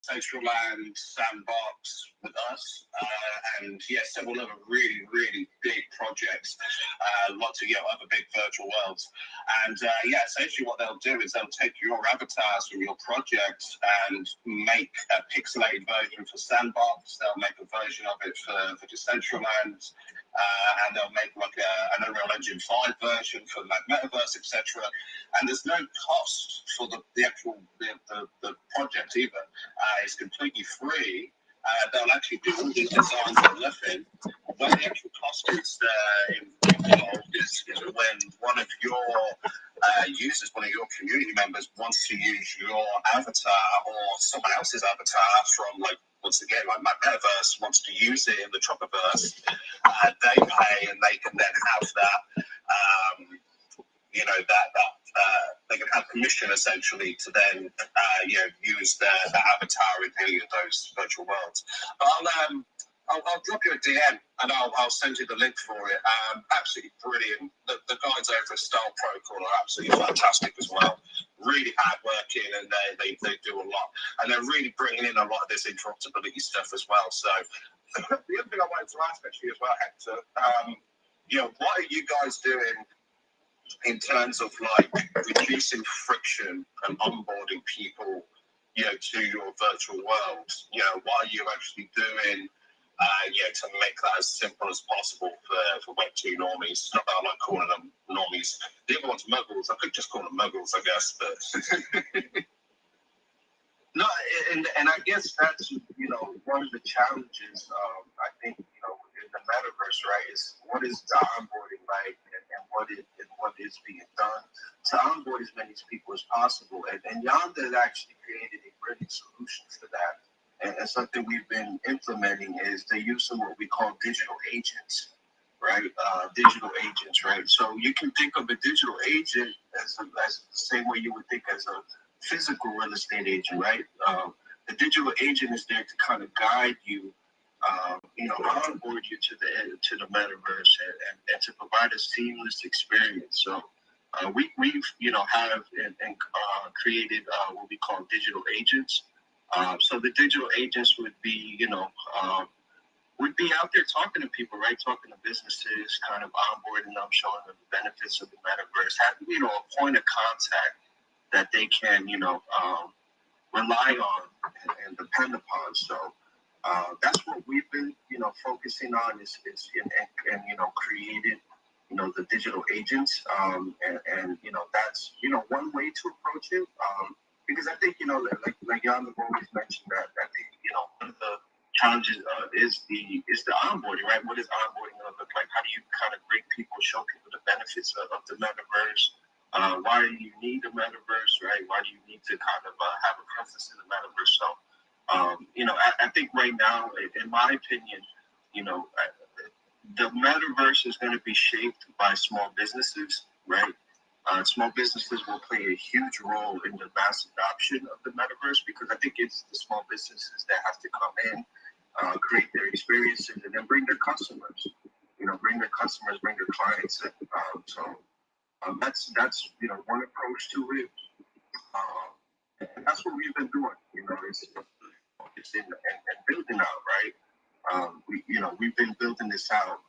Decentraland Sandbox with us, and yes, several other really, really big projects, lots of other big virtual worlds. And essentially what they'll do is they'll take your avatars from your projects and make a pixelated version for Sandbox. They'll make a version of it for Decentraland, and they'll make like an Unreal Engine 5 version for like Metaverse, etc. And there's no cost for the actual the project either. It's completely free. They'll actually do all these designs for nothing. Where the actual cost is involved is when one of your users, one of your community members, wants to use your avatar or someone else's avatar from, like, once again, like my Metaverse wants to use it in the Tropiverse. They pay, and they can then have that. They can have permission essentially to then use their avatar in any of those virtual worlds. But I'll drop you a DM and I'll send you the link for it. Absolutely brilliant. The guys over at Style Protocol are absolutely fantastic as well. Really hardworking, and they do a lot, and they're really bringing in a lot of this interoperability stuff as well. So the other thing I wanted to ask actually as well, Hector, what are you guys doing in terms of like reducing friction and onboarding people, to your virtual world? What are you actually doing, to make that as simple as possible for Web2 normies? Not that I like calling them normies. The other one's muggles. I could just call them muggles, I guess, but no, and I guess that's one of the challenges. I think in the metaverse, right, is what is the onboarding like, and what is being done to onboard as many people as possible. And Yaeunda has actually created a brilliant solution for that. And something we've been implementing is the use of what we call digital agents, right? Digital agents, right? So you can think of a digital agent as the same way you would think as a physical real estate agent, right? The digital agent is there to kind of guide you, onboard you to the metaverse and to provide a seamless experience. So we've have and created what we call digital agents. So the digital agents would be out there talking to people, right? Talking to businesses, kind of onboarding them, showing them the benefits of the metaverse, having a point of contact that they can rely on and depend upon. So that's what we've been focusing on is created the digital agents, and that's one way to approach it, because I think like Yaeunda always mentioned that I think one of the challenges is the onboarding, right? What does onboarding look like? How do you kind of bring people, show people the benefits of the metaverse? Why do you need a metaverse, right? Why do you need to kind of have a presence in the metaverse? So I think right now, in my opinion, the metaverse is going to be shaped by small businesses, right? Small businesses will play a huge role in the mass adoption of the metaverse, because I think it's the small businesses that have to come in, create their experiences, and then bring their customers. Bring their clients. That's one approach to it. And that's what we've been doing. It's focusing and building out, right? We've been building this out,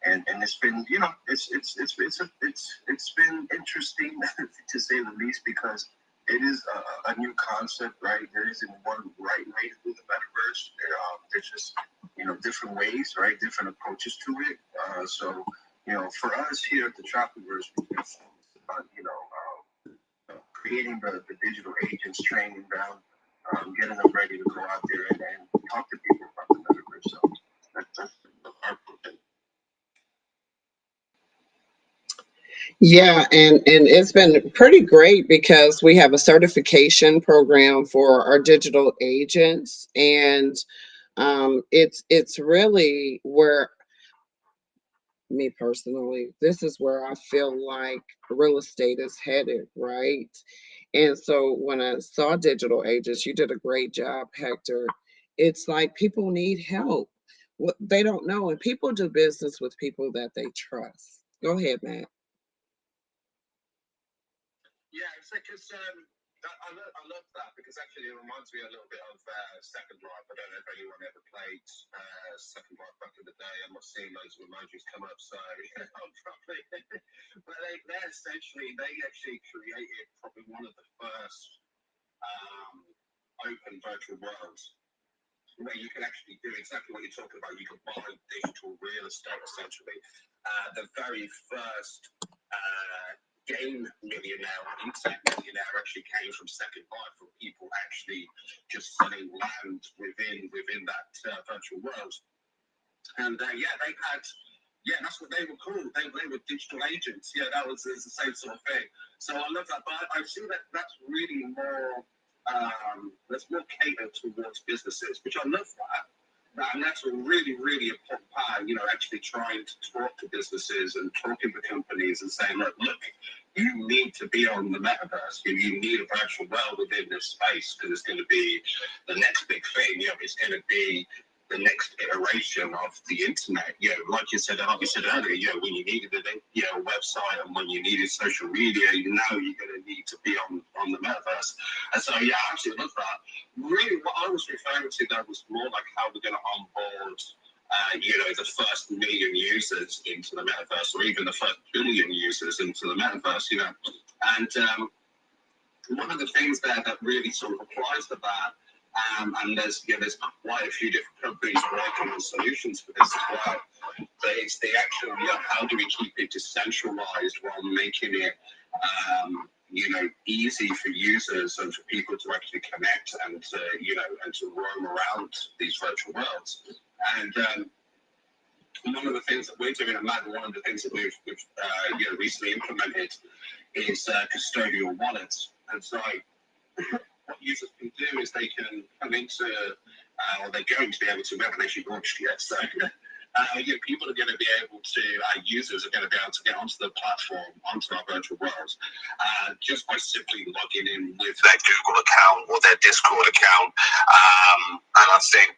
and it's been it's been interesting to say the least, because it is a new concept, right? There isn't one right way to do the metaverse. There's just different ways, right? Different approaches to it. So for us here at the Tropiverse, we've been focused on creating the digital agents, training them, getting them ready to go out there and talk to people about the metaverse. So that's our project. Yeah, and it's been pretty great because we have a certification program for our digital agents, and it's really where, me personally, this is where I feel like real estate is headed, right? And so when I saw digital agents, you did a great job, Hector. It's like people need help. What they don't know, and people do business with people that they trust. Go ahead, Matt. Yeah, it's like, I love that because actually it reminds me a little bit of Second Life. I don't know if anyone ever played Second Life back in the day. I'm not seeing loads of emojis come up, so I'm probably. But they essentially actually created probably one of the first open virtual worlds where you can actually do exactly what you're talking about. You can buy digital real estate essentially. The very first game millionaire or internet millionaire actually came from Second Life, from people actually just selling land within that virtual world. And yeah, they had, yeah, that's what they were called. They were digital agents. Yeah, that was the same sort of thing. So I love that. But I see that that's really more, that's more catered towards businesses, which I love that. And that's a really, really important part, you know, actually trying to talk to businesses and talking to companies and saying, look, you need to be on the metaverse. You need a virtual world within this space because it's going to be the next big thing. You know, it's going to be the next iteration of the internet. You know, like you said earlier, you know, when you needed a website and when you needed social media, now you're going to need to be on the metaverse. And so, yeah, I absolutely love that. Really, what I was referring to that was more like how we're going to onboard, you know, the first million users into the metaverse, or even the first billion users into the metaverse, you know. And one of the things there that really sort of applies to that, and there's quite a few different companies working on solutions for this as well. But it's the actual, you know, how do we keep it decentralized while making it, you know, easy for users and for people to actually connect and to, you know, and to roam around these virtual worlds. And one of the things that we're doing at MAD, one of the things that we've you know, recently implemented is custodial wallets. And so what users can do is they can come into, or they're going to be able to, we haven't actually launched yet, so you know, people are going to be able to, users are going to be able to get onto the platform, onto our virtual worlds, just by simply logging in with their Google account or their Discord account. And I think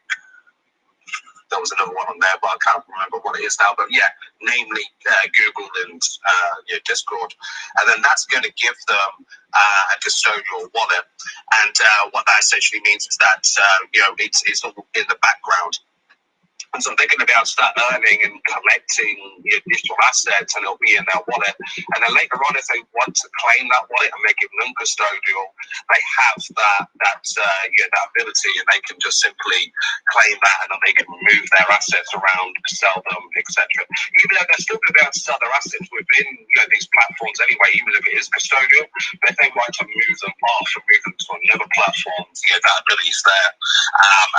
there was another one on there, but I can't remember what it is now. But yeah, namely Google and Discord. And then that's going to give them a custodial wallet. And what that essentially means is that, you know, it's all in the background. And so they're going to be able to start earning and collecting digital assets, and it'll be in their wallet. And then later on, if they want to claim that wallet and make it non-custodial, they have that ability, and they can just simply claim that, and then they can move their assets around, sell them, etc. Even though they're still going to be able to sell their assets within these platforms anyway, even if it is custodial. But if they want to move them off and move them to another platform, that ability is there.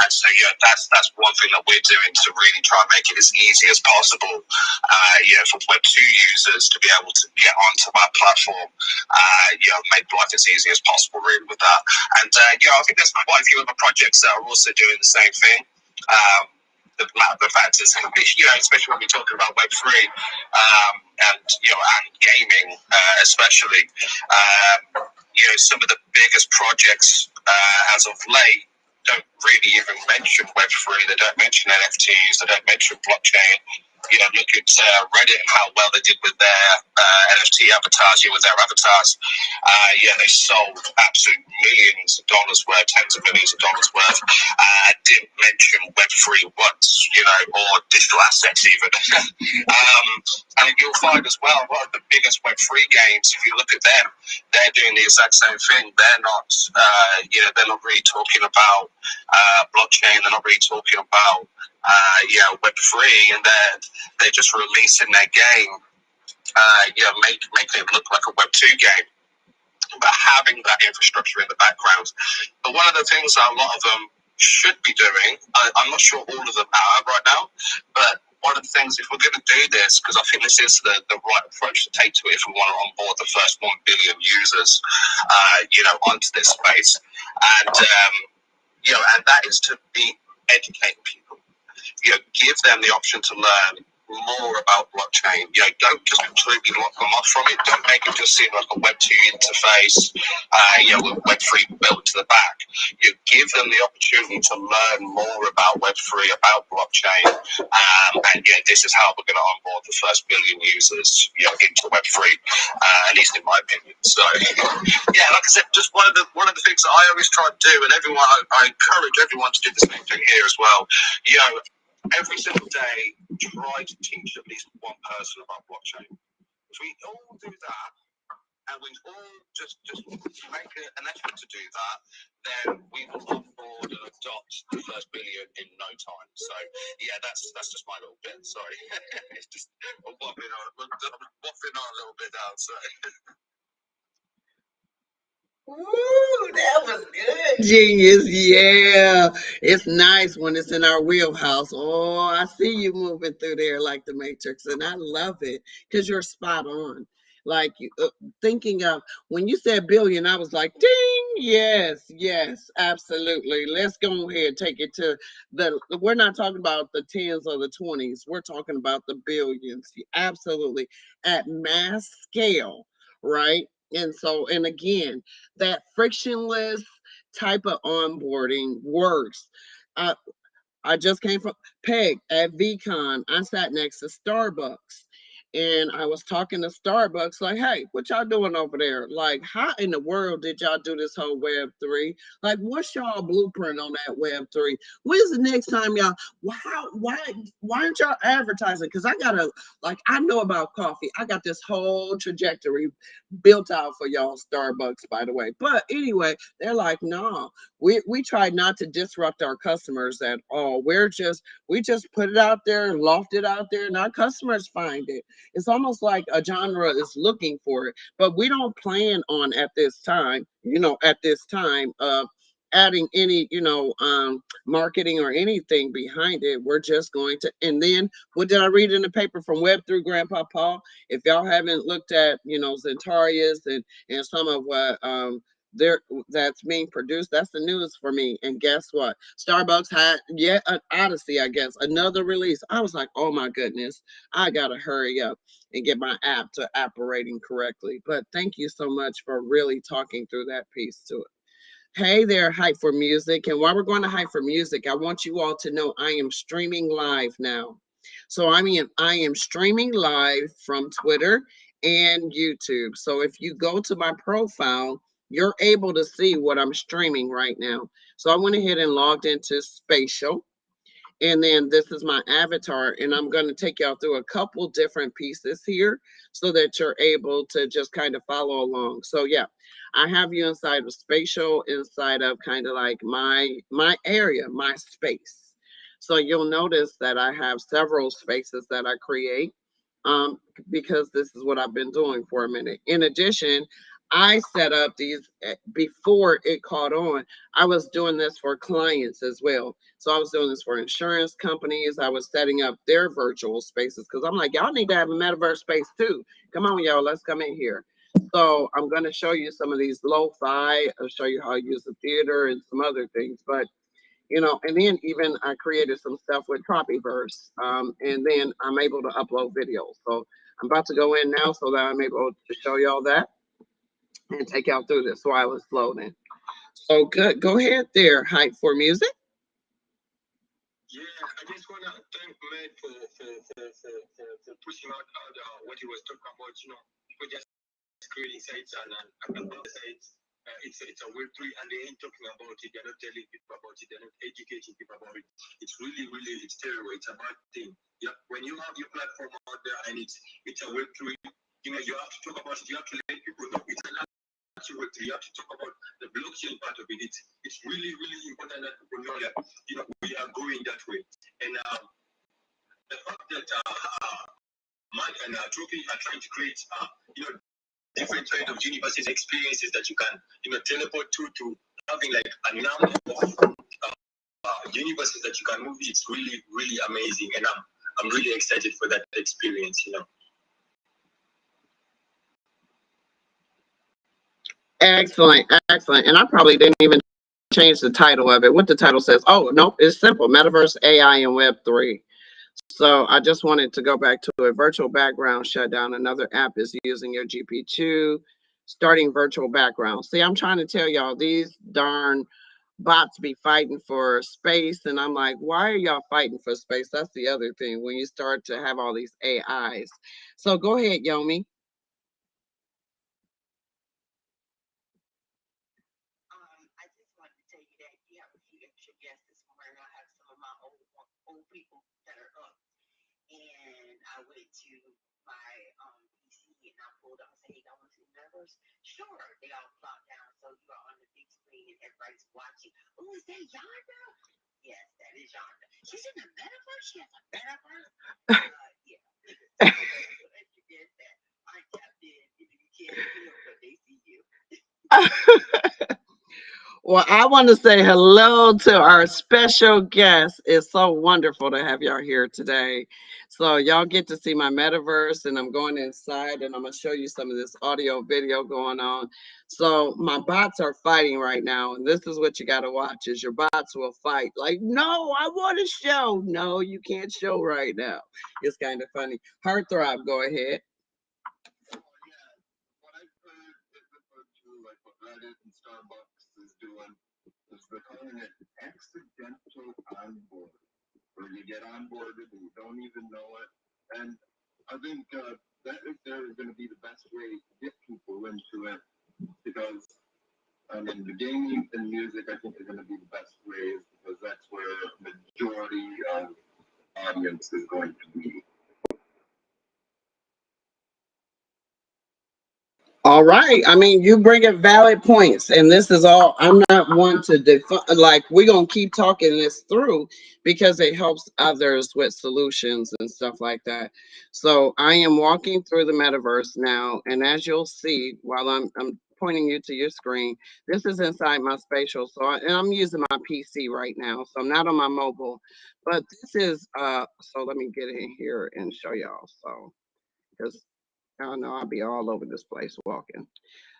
And so that's one thing that we're doing to really try and make it as easy as possible, for Web2 users to be able to get onto our platform, make life as easy as possible really with that. And I think there's quite a few other projects that are also doing the same thing. The fact is, especially when we're talking about Web3, and gaming, especially, some of the biggest projects as of late don't really even mention Web3. They don't mention NFTs. They don't mention blockchain. Look at Reddit and how well they did with their NFT avatars. With their avatars, they sold absolute millions of dollars worth, tens of millions of dollars worth. Didn't mention Web3 once, or digital assets even. And you'll find as well, one of the biggest Web3 games, if you look at them, they're doing the exact same thing. They're not, they're not really talking about blockchain. They're not really talking about Web3, and they're just releasing their game, making it look like a Web2 game, but having that infrastructure in the background. But one of the things that a lot of them should be doing, I'm not sure all of them are right now, but one of the things, if we're going to do this, because I think this is the right approach to take to it if we want to onboard the first 1 billion users, onto this space, and and that is to be educating people. Give them the option to learn more about blockchain. Don't just completely lock them off from it. Don't make it just seem like a Web2 interface, with Web3 built to the back. You give them the opportunity to learn more about Web3, about blockchain, and this is how we're going to onboard the first billion users, into Web3, at least in my opinion. So, like I said, just one of the things that I always try to do, and everyone, I encourage everyone to do the same thing here as well. Every single day, try to teach at least one person about blockchain. If we all do that, and we all just make an effort to do that, then we will onboard and adopt the first billion in no time. So that's just my little bit. Sorry, it's just I'm waffling on a little bit now. Sorry. Ooh, that was good, genius. Yeah, it's nice when it's in our wheelhouse. Oh, I see you moving through there like the Matrix, and I love it because you're spot on. Like thinking of when you said billion, I was like, ding, yes, absolutely. Let's go ahead, take it to the. We're not talking about the tens or the 20s. We're talking about the billions. Absolutely, at mass scale, right? And again, that frictionless type of onboarding works. Uh, I just came from Peg at VCon. I sat next to Starbucks. And I was talking to Starbucks, like, hey, what y'all doing over there? Like, how in the world did y'all do this whole Web3? Like, what's y'all blueprint on that Web3? When's the next time y'all, why aren't y'all advertising? Because I know about coffee. I got this whole trajectory built out for y'all Starbucks, by the way. But anyway, they're like, no, we try not to disrupt our customers at all. We just put it out there, loft it out there, and our customers find it. It's almost like a genre is looking for it, but we don't plan on at this time, adding any, marketing or anything behind it. We're just going to, and then what did I read in the paper from Web3 Grandpa Paul? If y'all haven't looked at, Zentarius and some of what there that's being produced, that's the news for me. And guess what? Starbucks had yet an odyssey, I guess, another release. I was like, oh my goodness, I gotta hurry up and get my app to operating correctly. But thank you so much for really talking through that piece to it. Hey there, Hype for Music. And while we're going to Hype for Music, I want you all to know I am streaming live now. So I am streaming live from Twitter and YouTube. So if you go to my profile, you're able to see what I'm streaming right now. So I went ahead and logged into Spatial. And then this is my avatar, and I'm going to take y'all through a couple different pieces here so that you're able to just kind of follow along. So yeah, I have you inside of Spatial, inside of kind of like my area, my space. So you'll notice that I have several spaces that I create because this is what I've been doing for a minute. In addition, I set up these before it caught on. I was doing this for clients as well. So I was doing this for insurance companies. I was setting up their virtual spaces because I'm like, y'all need to have a metaverse space too. Come on, y'all, let's come in here. So I'm going to show you some of these lo-fi. I'll show you how I use the theater and some other things. But, and then even I created some stuff with Tropyverse. And then I'm able to upload videos. So I'm about to go in now so that I'm able to show y'all that and take y'all through this while it's loading. So good. Go ahead there, Hype for Music. Yeah, I just want to thank Med for pushing out what he was talking about. People just creating sites and sites. It's a Web3 and they ain't talking about it. They're not telling people about it. They're not educating people about it. It's really, it's terrible. It's a bad thing. Yeah, when you have your platform out there and it's a Web3, you have to talk about it. You have to let people know it's a Web3. You have to talk about the blockchain part of it. It's really, important that people know that we are going that way. And the fact that Mike and Trophy are trying to create different kind of universes experiences that you can teleport to having like a number of universes that you can move. It's really amazing, and I'm really excited for that experience. Excellent. And I probably didn't even change the title of it. What the title says. Oh, no, it's simple. Metaverse, AI, and Web3. So I just wanted to go back to a virtual background shutdown. Another app is using your GP2, starting virtual background. See, I'm trying to tell y'all, these darn bots be fighting for space. And I'm like, why are y'all fighting for space? That's the other thing when you start to have all these AIs. So go ahead, Yomi. I just wanted to tell you that you have a few extra guests this morning. I have some of my old people that are up, and I went to my PC and I pulled up and said, "Hey, y'all want to see Metaverse?" Sure. They all plopped down, so you are on the big screen and everybody's watching. Oh, is that Yaeunda? Yes, that is Yaeunda. She's in the Metaverse. She has a Metaverse. Yeah. So extra guests that aren't tapped in, you can't see them, but they see you. Well, I want to say hello to our special guest. It's so wonderful to have y'all here today. So y'all get to see my metaverse, and I'm going inside, and I'm gonna show you some of this audio video going on. So my bots are fighting right now, and this is what you got to watch: is your bots will fight. Like, no, I want to show. No, you can't show right now. It's kind of funny. Heartthrob, go ahead. Oh yeah, what I've heard is referred to like what Reddit and Starbucks is doing is they're calling it accidental onboard, where you get onboarded and you don't even know it. And I think that is there is going to be the best way to get people into it because I mean the gaming and music I think are going to be the best ways because that's where the majority of audience is going to be. All right. I mean, you bring up valid points, and this is all. I'm not one to define. Like, we're gonna keep talking this through because it helps others with solutions and stuff like that. So I am walking through the metaverse now, and as you'll see, while I'm pointing you to your screen, this is inside my spatial. So and I'm using my PC right now, so I'm not on my mobile. But this is So let me get in here and show y'all. So because I know I'll be all over this place walking.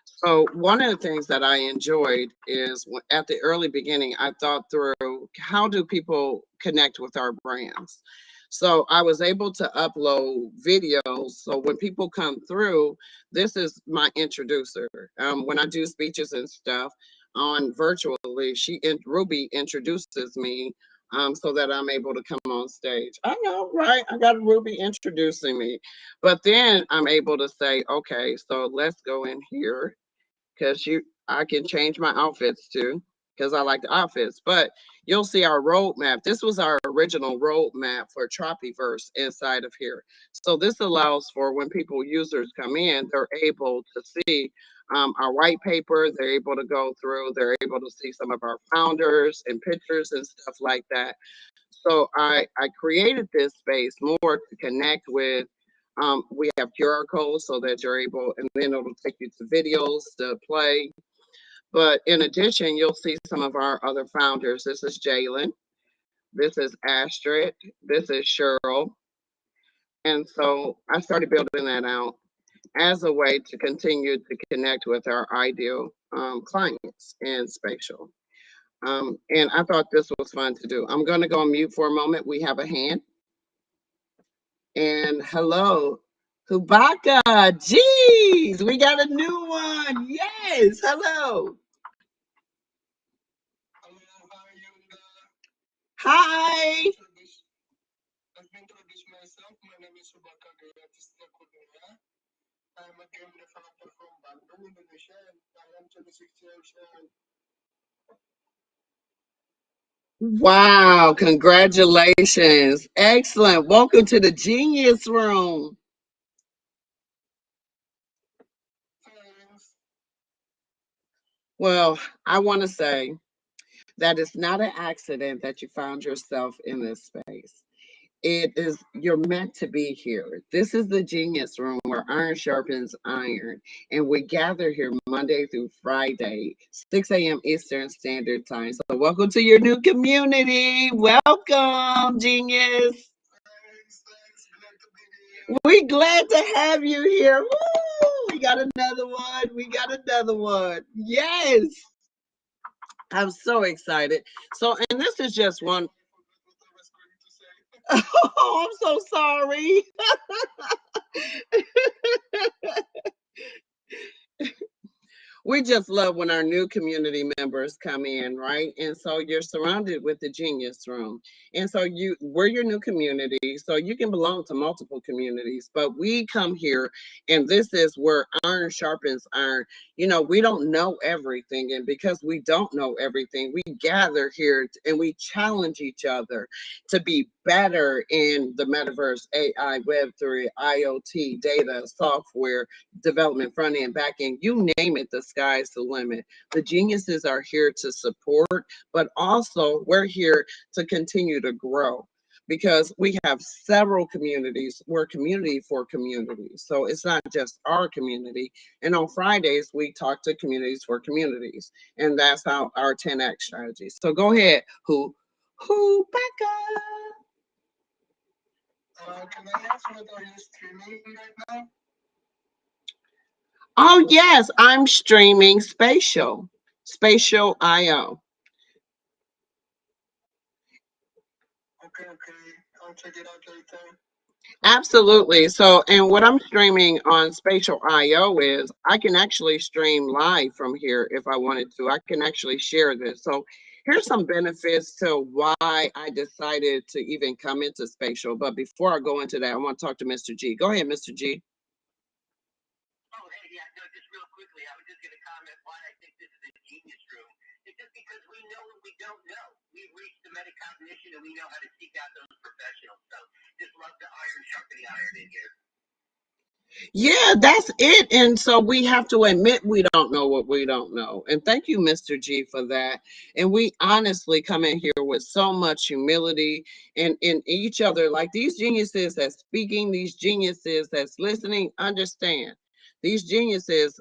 So one of the things that I enjoyed is at the early beginning, I thought through how do people connect with our brands. So I was able to upload videos. So when people come through, this is my introducer. When I do speeches and stuff on virtually, Ruby introduces me so that I'm able to come on stage. I know, right? I got Ruby introducing me, but then I'm able to say, okay, so let's go in here because I can change my outfits too because I like the outfits. But you'll see our roadmap. This was our original roadmap for Tropyverse inside of here. So this allows for when users come in, they're able to see our white paper. They're able to go through. They're able to see some of our founders and pictures and stuff like that. So I created this space more to connect with. We have QR codes so that you're able, and then it'll take you to videos to play. But in addition, you'll see some of our other founders. This is Jalen. This is Astrid. This is Cheryl. And so I started building that out as a way to continue to connect with our ideal clients in spatial. And I thought this was fun to do. I'm going to go on mute for a moment. We have a hand. And hello, Hubaka. Jeez, we got a new one. Yes, hello. Hello, Yaeunda. Hi. Let me introduce myself. My name is Subaka Gayatista Kuduya. I am a game developer from Bandung, Indonesia, and I am 26 years old. Wow, congratulations. Excellent. Welcome to the Genius Room. Thanks. Well, I want to say that it's not an accident that you found yourself in this space. You're meant to be here. This is the Genius Room where iron sharpens iron, and we gather here Monday through Friday, 6 a.m. Eastern Standard Time. So welcome to your new community. Welcome, Genius. Thanks. Glad to be here. We glad to have you here. Woo! We got another one. We got another one. Yes. I'm so excited. So, and this is just one. I forgot what I was going to say. Oh, I'm so sorry. We just love when our new community members come in, right? And so you're surrounded with the genius room. And so we're your new community. So you can belong to multiple communities, but we come here and this is where iron sharpens iron. You know, we don't know everything. And because we don't know everything, we gather here and we challenge each other to be better in the metaverse, AI, Web3, IoT, data, software, development, front end, back end, you name it, the sky's the limit. The geniuses are here to support, but also we're here to continue to grow because we have several communities. We're community for communities. So it's not just our community. And on Fridays, we talk to communities for communities. And that's how our 10X strategy. So go ahead, Becca. Can I ask what are you streaming right now? Oh, yes, I'm streaming Spatial IO. Okay, I'll check it out later. Absolutely. So, and what I'm streaming on Spatial IO is I can actually stream live from here if I wanted to. I can actually share this. So, here's some benefits to why I decided to even come into Spatial. But before I go into that, I want to talk to Mr. G. Go ahead, Mr. G. Oh, hey, yeah, no, just real quickly, I was just going to comment why I think this is a genius room. It's just because we know what we don't know. We've reached the metacognition and we know how to seek out those professionals. So just love the iron sharpening iron in here. Yeah, that's it. And so we have to admit we don't know what we don't know. And thank you, Mr. G, for that. And we honestly come in here with so much humility and in each other. Like these geniuses that's speaking, these geniuses that's listening, understand. These geniuses,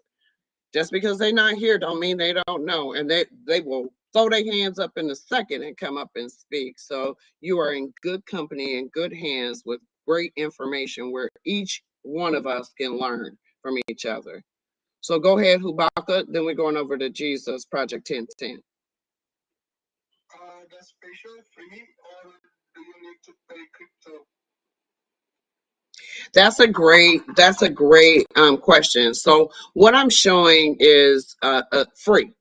just because they're not here, don't mean they don't know. And they will throw their hands up in a second and come up and speak. So you are in good company and good hands with great information where each one of us can learn from each other. So go ahead, Hubaka. Then we're going over to Jesus, Project 1010. That's special free or do you need to pay crypto? That's a great question. So what I'm showing is free.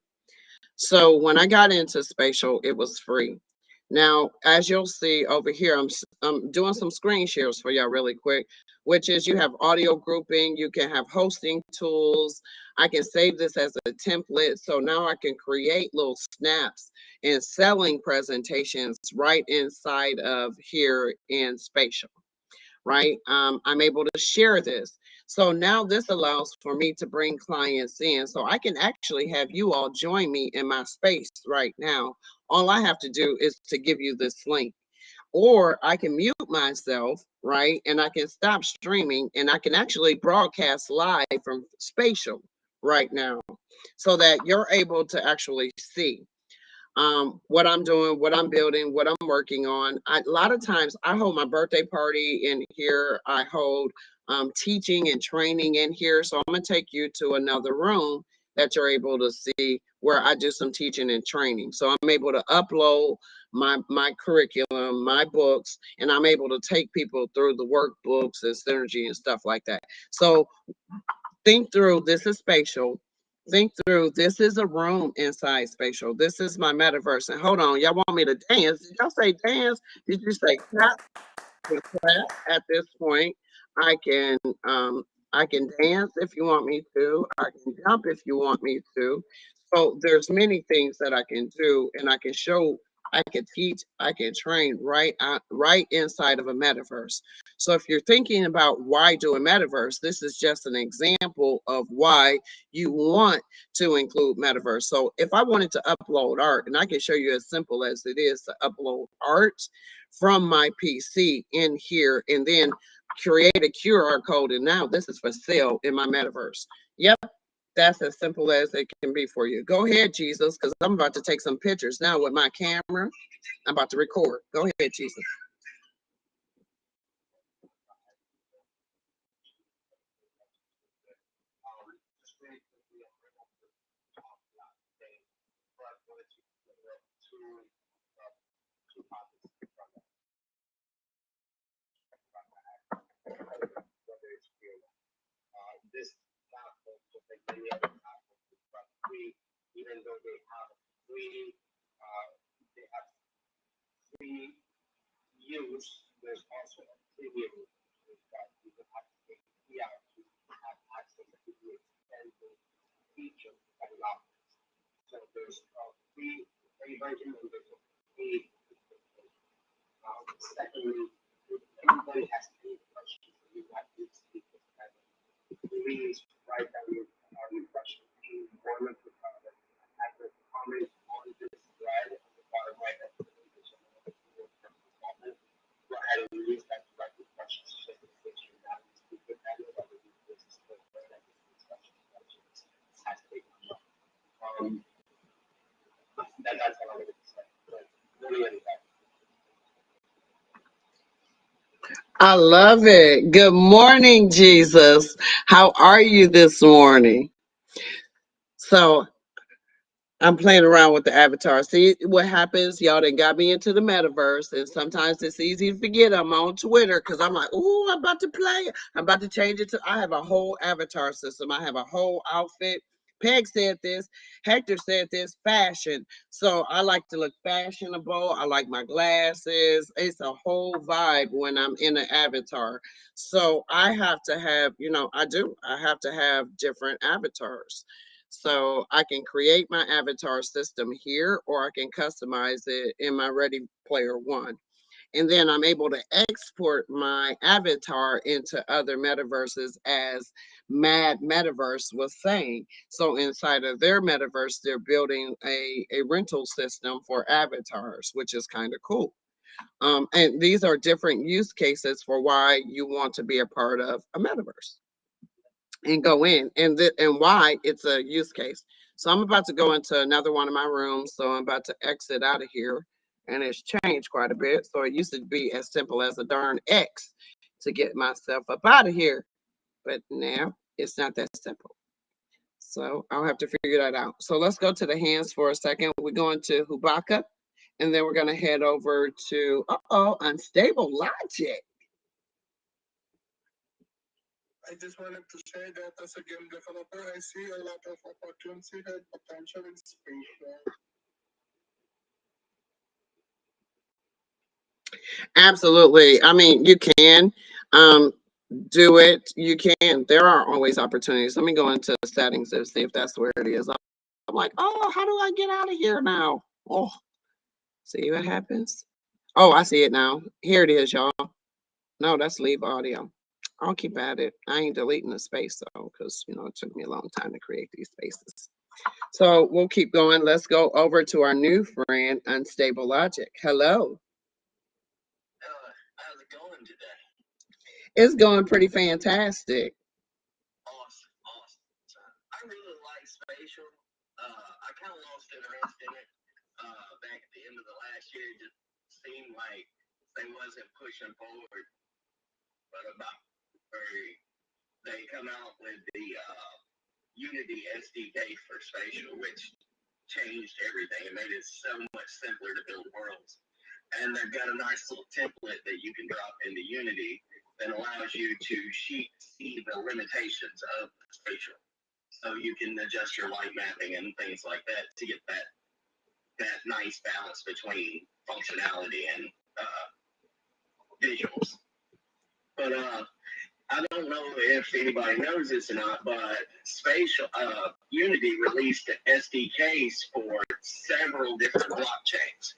So when I got into Spatial, it was free. Now, as you'll see over here, I'm doing some screen shares for y'all really quick, which is you have audio grouping, you can have hosting tools. I can save this as a template. So now I can create little snaps and selling presentations right inside of here in Spatial, right? I'm able to share this. So now this allows for me to bring clients in. So I can actually have you all join me in my space right now. All I have to do is to give you this link. Or I can mute myself, right? And I can stop streaming and I can actually broadcast live from Spatial right now so that you're able to actually see what I'm doing, what I'm building, what I'm working on. A lot of times I hold my birthday party in here. I hold teaching and training in here. So I'm going to take you to another room that you're able to see where I do some teaching and training. So I'm able to upload my curriculum, my books, and I'm able to take people through the workbooks and synergy and stuff like that. So think through, this is Spatial. Think through, this is a room inside Spatial. This is my metaverse. And hold on, y'all want me to dance? Did y'all say dance? Did you say clap? Clap at this point. I can I can dance if you want me to. I can jump if you want me to. So there's many things that I can do, and I can show, I can teach, I can train right inside of a metaverse. So if you're thinking about why do a metaverse, this is just an example of why you want to include metaverse. So if I wanted to upload art, and I can show you as simple as it is to upload art from my PC in here and then create a QR code. And now this is for sale in my metaverse. Yep, that's as simple as it can be for you. Go ahead, Jesus, because I'm about to take some pictures now with my camera. I'm about to record. Go ahead, Jesus. any other type of Web3, even though they have free use, there's also a premium use that you will have to pay to have access to the extended features that allow this. So there's a free version and there's a paid version. Secondly, everybody has to pay questions. So you have to speak with them. It means right that we are refreshing one of the active comment on this thread on the bottom right of the presentation. Go ahead and use that to write the questions just in case you're not speak with any of the this is still that this discussion has taken up. That's what I would say. But really, I love it. Good morning, Jesus. How are you this morning? So I'm playing around with the avatar. See what happens? Y'all done got me into the metaverse, and sometimes it's easy to forget I'm on Twitter because I'm like, oh, I'm about to play it. I'm about to change it to. I have a whole avatar system. I have a whole outfit. Peg said this. Hector said this. Fashion. So I like to look fashionable. I like my glasses. It's a whole vibe when I'm in an avatar. So I have to have, I do. I have to have different avatars. So I can create my avatar system here, or I can customize it in my Ready Player One. And then I'm able to export my avatar into other metaverses, as Mad Metaverse was saying. So inside of their metaverse, they're building a rental system for avatars, which is kind of cool. And these are different use cases for why you want to be a part of a metaverse and go in, and why it's a use case. So I'm about to go into another one of my rooms. So I'm about to exit out of here, and it's changed quite a bit. So it used to be as simple as a darn X to get myself up out of here, but now it's not that simple. So I'll have to figure that out. So let's go to the hands for a second. We're going to Hubaka, and then we're going to head over to Unstable Logic. I just wanted to say that as a game developer, I see a lot of opportunity and potential in spatial. Absolutely. I mean, you can do it. You can. There are always opportunities. Let me go into settings and see if that's where it is. I'm like, oh, how do I get out of here now? Oh, see what happens. Oh, I see it now. Here it is, y'all. No, that's leave audio. I'll keep at it. I ain't deleting the space though, because it took me a long time to create these spaces. So we'll keep going. Let's go over to our new friend, Unstable Logic. Hello. How's it going today? It's going pretty fantastic. Awesome. I really like spatial. I kind of lost interest in it back at the end of the last year. It just seemed like they wasn't pushing forward. But they come out with the Unity SDK for spatial, which changed everything and made it so much simpler to build worlds. And they've got a nice little template that you can drop into Unity that allows you to see the limitations of spatial. So you can adjust your light mapping and things like that to get that nice balance between functionality and visuals. But I don't know if anybody knows this or not, but spatial Unity released SDKs for several different blockchains.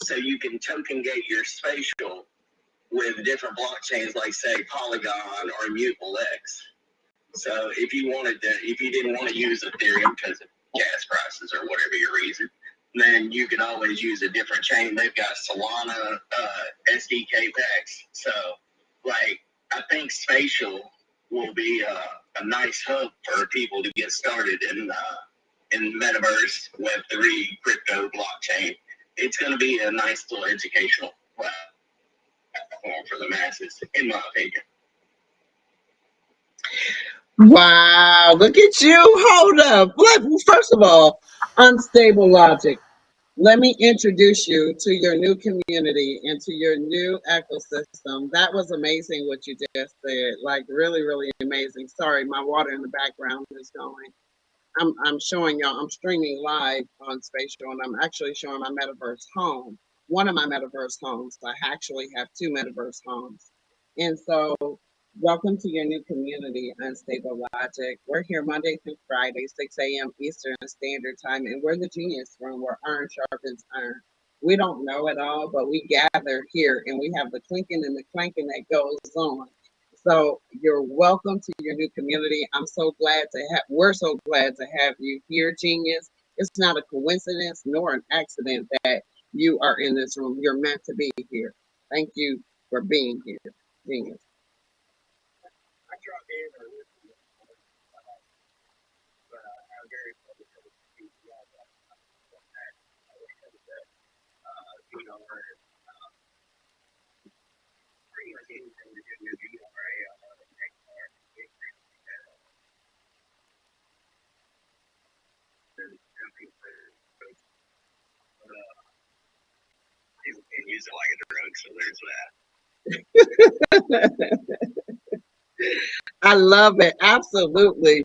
So you can token gate your spatial with different blockchains, like say Polygon or Immutable X. So if you didn't want to use Ethereum because of gas prices or whatever your reason, then you can always use a different chain. They've got Solana SDK packs. So I think spatial will be a nice hub for people to get started in Metaverse, Web3, crypto, blockchain. It's going to be a nice little educational platform for the masses, in my opinion. Wow, look at you. Hold up. First of all, Unstable Logic. Let me introduce you to your new community and to your new ecosystem. That was amazing what you just said. Like really, really amazing. Sorry, my water in the background is going. I'm showing y'all, I'm streaming live on Spatial, and I'm actually showing my Metaverse home, one of my Metaverse homes. I actually have two Metaverse homes. And so, welcome to your new community, Unstable Logic. We're here Monday through Friday, 6 a.m. Eastern Standard Time, and we're the Genius Room where iron sharpens iron. We don't know it all, but we gather here and we have the clinking and the clanking that goes on. So you're welcome to your new community. We're so glad to have you here, Genius. It's not a coincidence nor an accident that you are in this room. You're meant to be here. Thank you for being here, Genius. And use it like a drug, so there's that. I love it. Absolutely.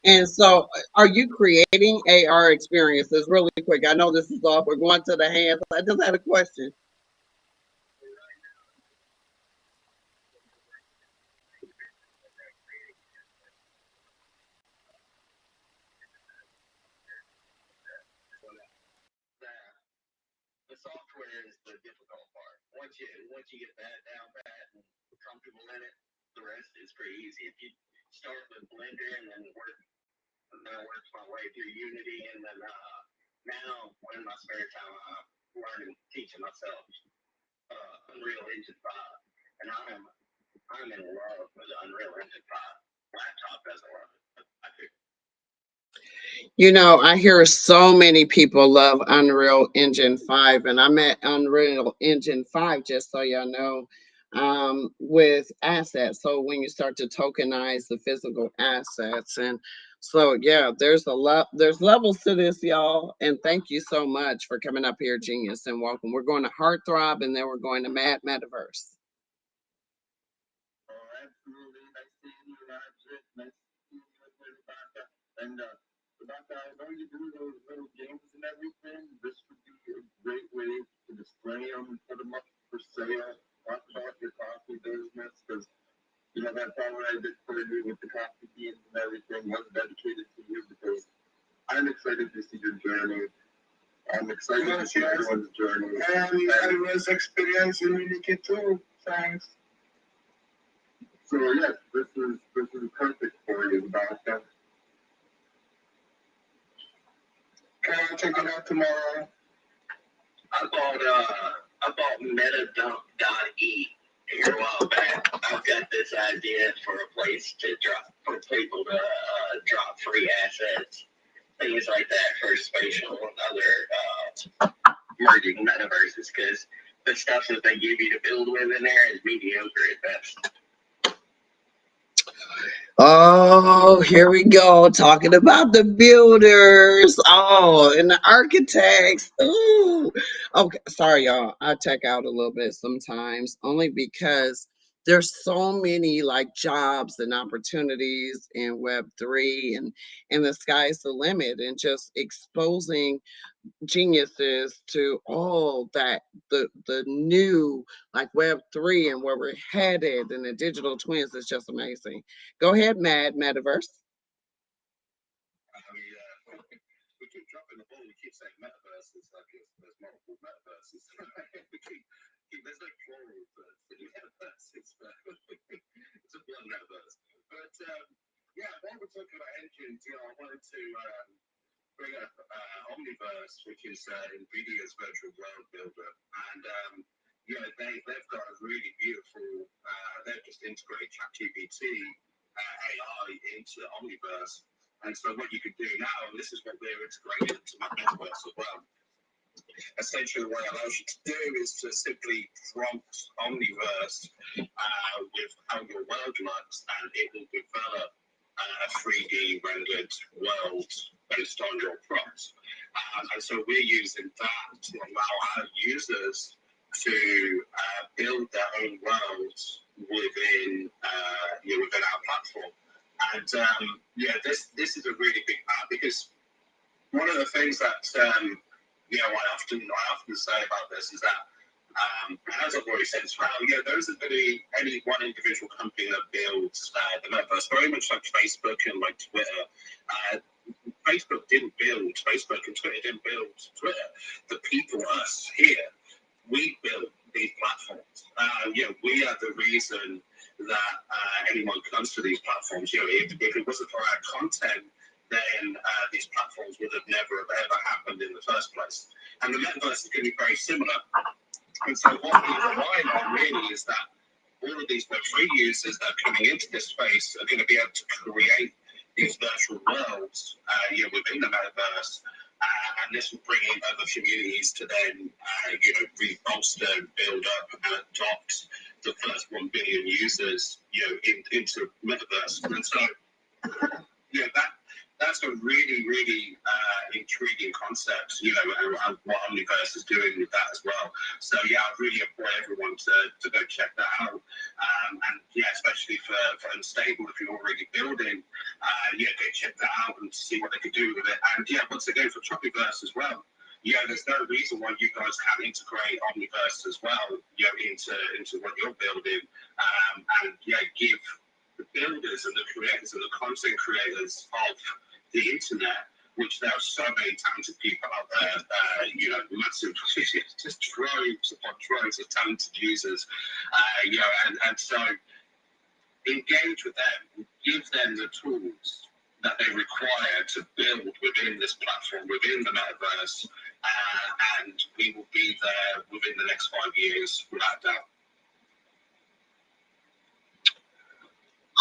And so, are you creating AR experiences really quick? I know this is off. We're going to the hands. I just had a question. The software is the difficult part. Once you get that down pat and comfortable in it, the rest is pretty easy. If you start with Blender and then work my way through Unity, and then now in my spare time I'm learning, teaching myself Unreal Engine 5, and I'm in love with Unreal Engine 5. Laptop doesn't love it, but I do. You know, I hear so many people love Unreal Engine 5, and I'm at Unreal Engine 5, just so y'all know, with assets. So when you start to tokenize the physical assets, and so yeah, there's levels to this, y'all. And thank you so much for coming up here, Genius, and welcome. We're going to Heartthrob, and then we're going to Metaverse. Oh, absolutely. Nice seeing you, Roger. Nice seeing you, and Rebecca, I know you do those little games and everything. This would be a great way to display them and put them up for sale. Talk about your coffee business, because that's all I did for you with the coffee beans and everything was dedicated to you, because I'm excited to see your journey. I'm excited to see everyone's journey. And everyone's experience in Unity too. Thanks. So yes, this is perfect for you, Rebecca. Can I check it out tomorrow? I bought Meta.e here a while back. I've got this idea for a place for people to drop free assets, things like that for spatial and other merging metaverses, because the stuff that they give you to build with in there is mediocre at best. Oh, here we go, talking about the builders. Oh, and the architects. Ooh. Okay, sorry, y'all. I check out a little bit sometimes, only because there's so many like jobs and opportunities in Web3, and the sky's the limit, and just exposing geniuses to all that the new like Web3 and where we're headed, and the digital twins is just amazing. Go ahead, Metaverse. We keep dropping the ball. We keep saying metaverses, like there's multiple metaverses. There's like plural metaverses, but it's a one metaverse. But yeah, while we're talking about engines, I wanted to bring up Omniverse, which is NVIDIA's virtual world builder, and they've got a really beautiful. They've just integrated ChatGPT AI into Omniverse. And so what you can do now, and this is what we're integrating into my Metaverse as well, essentially what it allows you to do is to simply prompt Omniverse with how your world looks, and it will develop a 3D rendered world based on your prompts. And so we're using that to allow our users to build their own worlds within our platform. And yeah, this is a really big part, because one of the things that you know, I often say about this is that, and as I've already said as well, yeah, there isn't really any one individual company that builds the metaverse. Very much like Facebook and like Twitter. Facebook and Twitter didn't build Twitter. The people, us here, we built these platforms. You know, we are the reason that anyone comes to these platforms. You know, if it wasn't for our content, then these platforms would have never ever happened in the first place. And the metaverse is going to be very similar. And so what we're relying on really is that all of these Web3 users that are coming into this space are going to be able to create these virtual worlds, you know, within the metaverse, and this will bring in other communities to then, you know, re-bolster, build up, and adopt the first 1 billion users, you know, into metaverse. And so, yeah, that's a really, really intriguing concept, you know, and what Omniverse is doing with that as well. So yeah, I really implore everyone to go check that out. And yeah, especially for Unstable, if you're already building, yeah, go check that out and see what they can do with it. And yeah, once again, for Tropiverse as well, yeah, there's no reason why you guys can't integrate Omniverse as well, you know, into what you're building, and yeah, give the builders and the creators and the content creators of the internet, which there are so many talented people out there, you know, massive, just droves upon droves of talented users, you know, and so engage with them, give them the tools that they require to build within this platform, within the metaverse, and we will be there within the next 5 years, without doubt.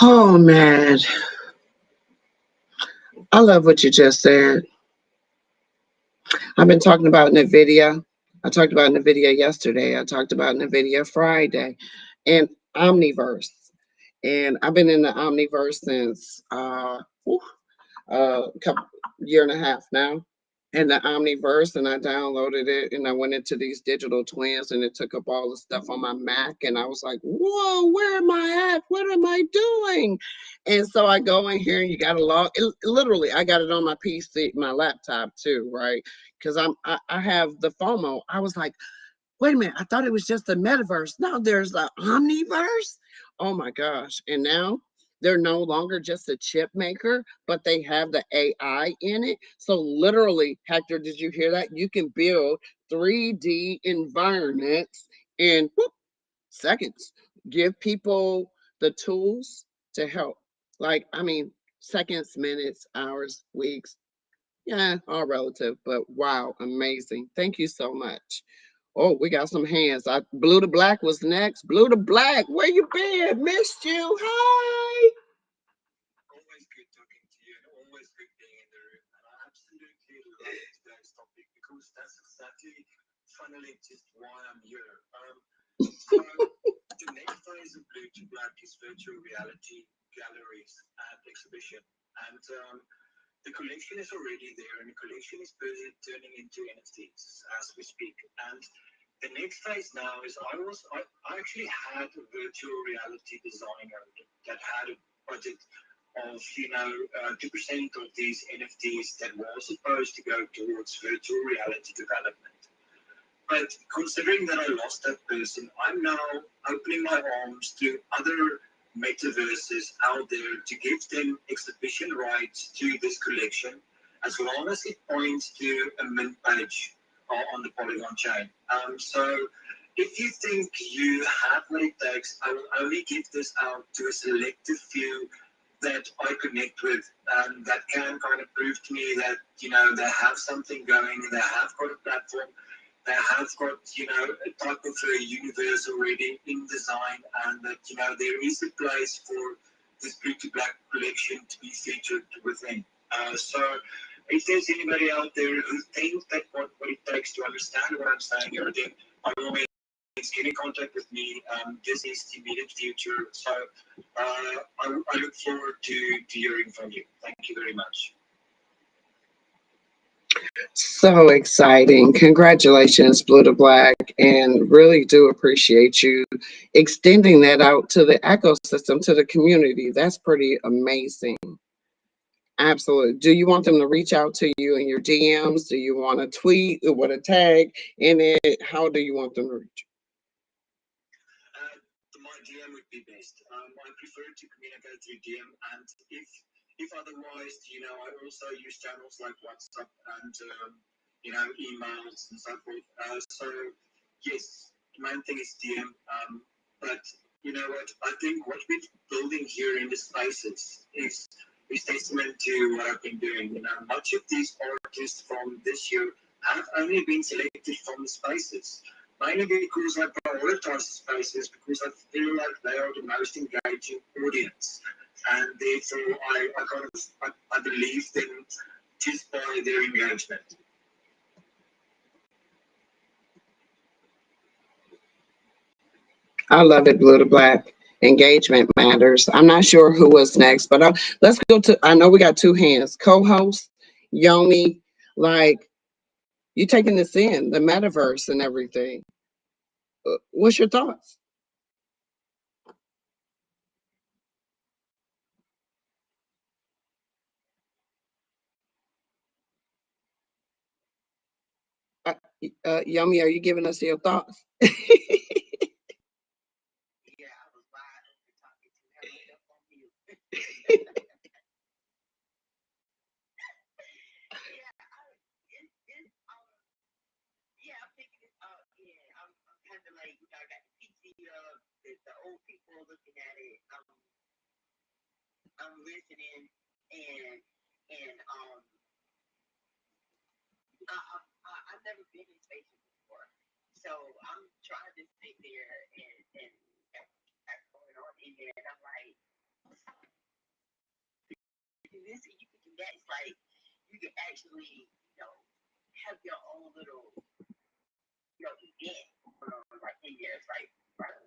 Oh man, I love what you just said. I've been talking about NVIDIA. I talked about NVIDIA yesterday. I talked about NVIDIA Friday, and Omniverse. And I've been in the Omniverse since a couple year and a half now. And the Omniverse, and I downloaded it, and I went into these digital twins, and it took up all the stuff on my Mac, and I was like, whoa, where am I at? What am I doing? And so I go in here, and you got to log. Literally, I got it on my PC, my laptop too, right? Because I have the FOMO. I was like, wait a minute, I thought it was just the metaverse. No, there's the Omniverse. Oh my gosh! And now they're no longer just a chip maker, but they have the AI in it. So literally, Hector, did you hear that? You can build 3D environments in seconds. Give people the tools to help. Like, I mean, seconds, minutes, hours, weeks. Yeah, all relative, but wow, amazing. Thank you so much. Oh, we got some hands. Blue to Black was next. Blue to Black, where you been? Missed you. Hi. Always good talking to you, and always good being in the room. And I absolutely love today's topic because that's exactly, funnily, just why I'm here. So the next phase of Blue to Black is virtual reality galleries and exhibition, and the collection is already there, and the collection is busy turning into NFTs as we speak. And the next phase now is I actually had a virtual reality designer that had a budget of 2% of these NFTs that was supposed to go towards virtual reality development. But considering that I lost that person, I'm now opening my arms to other metaverses out there to give them exhibition rights to this collection, as long as it points to a mint page on the Polygon chain. So if you think you have what it takes, I will only give this out to a selective few that I connect with, that can kind of prove to me that, you know, they have something going, they have got a platform, they have got, you know, a type of a universe already in design, and that, you know, there is a place for this Blue to Black collection to be featured within. So if there's anybody out there who thinks that what it takes to understand what I'm saying here, then by all means, get in contact with me. This is the immediate future. So I look forward to hearing from you. Thank you very much. So exciting. Congratulations, Blue to Black, and really do appreciate you extending that out to the ecosystem, to the community. That's pretty amazing. Absolutely. Do you want them to reach out to you in your DMs? Do you want to tweet with a tag in it? How do you want them to reach My DM would be best. I prefer to communicate through DM, and if otherwise, I also use channels like WhatsApp and emails and so forth. So yes, the main thing is DM. But you know what? I think what we're building here in the spaces is testament to what I've been doing. Much of these artists from this year have only been selected from the spaces. Mainly because I prioritize spaces because I feel like they are the most engaging audience. And therefore I believe them just by their engagement. I love it, Blue to Black. Engagement matters. I'm not sure who was next, but let's go to, I know we got two hands. Co-host, Yomi, like, you taking this in, the metaverse and everything. What's your thoughts? Uh, Yomi, are you giving us your thoughts? Yeah, I was wide open talking to have myself on mute. Yeah, yeah, I'm picking this up. Yeah, I'm kind of like, I got the PC up, the old people looking at it. I'm listening, and I've never been in spaces before, so I'm trying to sit there and what's going on in there, and I'm like, you can this and you can do that. It's like you can actually, have your own little, event going on right in there. It's like, right,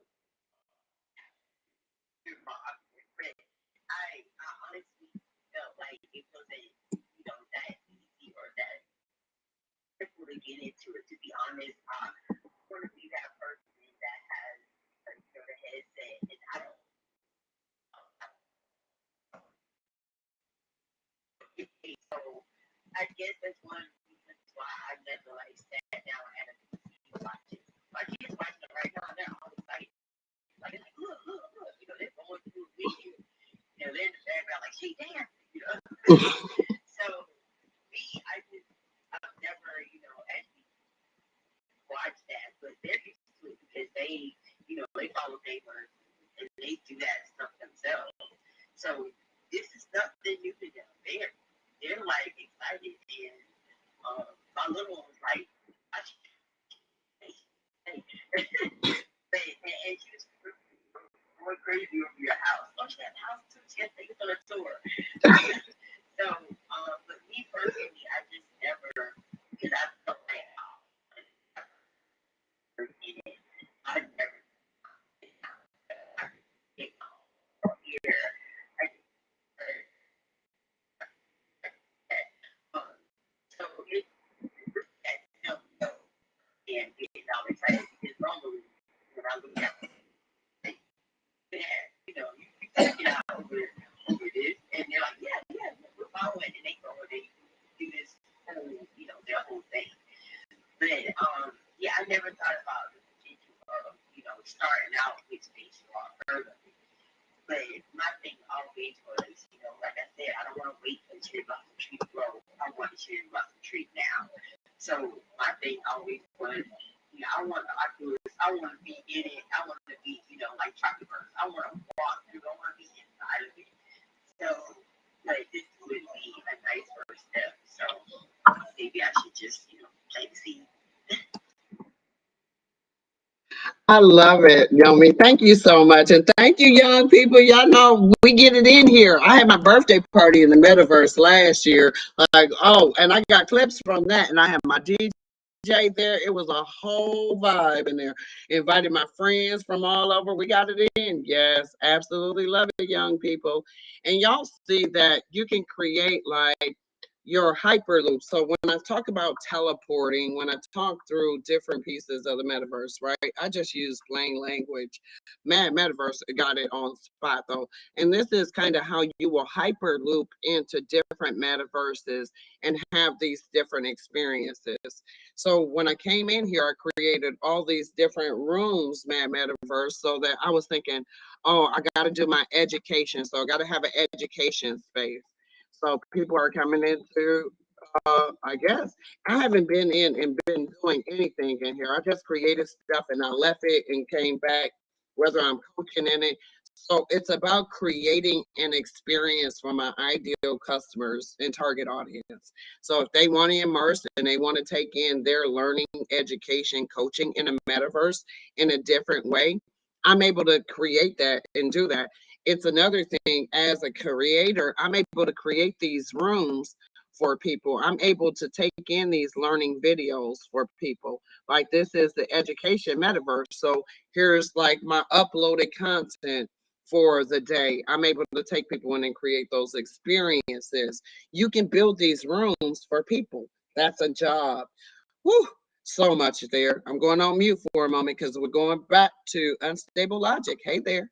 I honestly felt like it wasn't, that easy or that simple to get into it. To be honest, I want to be that person that has, the headset, and I don't. So I guess that's one reason why I never like sat down and had a PC to watch it. My kids watching it right now, and they're all excited. Like, it's like, look, they're going through a video. They're in the background like, she dancing, So me, I've never, actually watched that, but they're used to it because they follow neighbors and they do that stuff themselves. So this is nothing new to them. They're like excited, and my little one was like, I and she was going crazy over your house. Oh, she has a house too. She has to take us on a tour. So, but me personally, I just never, because I felt like, I never get here. I so it that and getting all excited because normally when I look at it, you take it out over this, and they're like, yeah, we're following, and they go and they do this whole, their whole thing. But yeah, I never thought about the potential of, starting out with space or further. But my thing always was, like I said, I don't want to wait until the tree grow. I want to cherry blossom tree now. So my thing always was, I want the Oculus. I want to be in it. I want to be, like Chocolate Birds. I want to walk through. I want to be inside of it. So, like, this would be a nice first step. So maybe I should just, plant the seed. I love it, Yomi. Thank you so much. And thank you, young people. Y'all know we get it in here. I had my birthday party in the metaverse last year. Like, oh, and I got clips from that. And I had my DJ there. It was a whole vibe in there. Invited my friends from all over. We got it in. Yes, absolutely love it, young people. And y'all see that you can create like your hyperloop. So when I talk about teleporting, when I talk through different pieces of the metaverse, right? I just use plain language. Metaverse got it on spot though. And this is kind of how you will hyperloop into different metaverses and have these different experiences. So when I came in here, I created all these different rooms, metaverse, so that I was thinking, oh, I got to do my education. So I got to have an education space. So people are coming into, I guess, I haven't been in and been doing anything in here. I just created stuff and I left it and came back, whether I'm coaching in it. So it's about creating an experience for my ideal customers and target audience. So if they want to immerse and they want to take in their learning, education, coaching in a metaverse in a different way, I'm able to create that and do that. It's another thing as a creator, I'm able to create these rooms for people. I'm able to take in these learning videos for people. Like this is the education metaverse. So here's like my uploaded content for the day. I'm able to take people in and create those experiences. You can build these rooms for people. That's a job. Whew, so much there. I'm going on mute for a moment because we're going back to unstable logic. Hey there.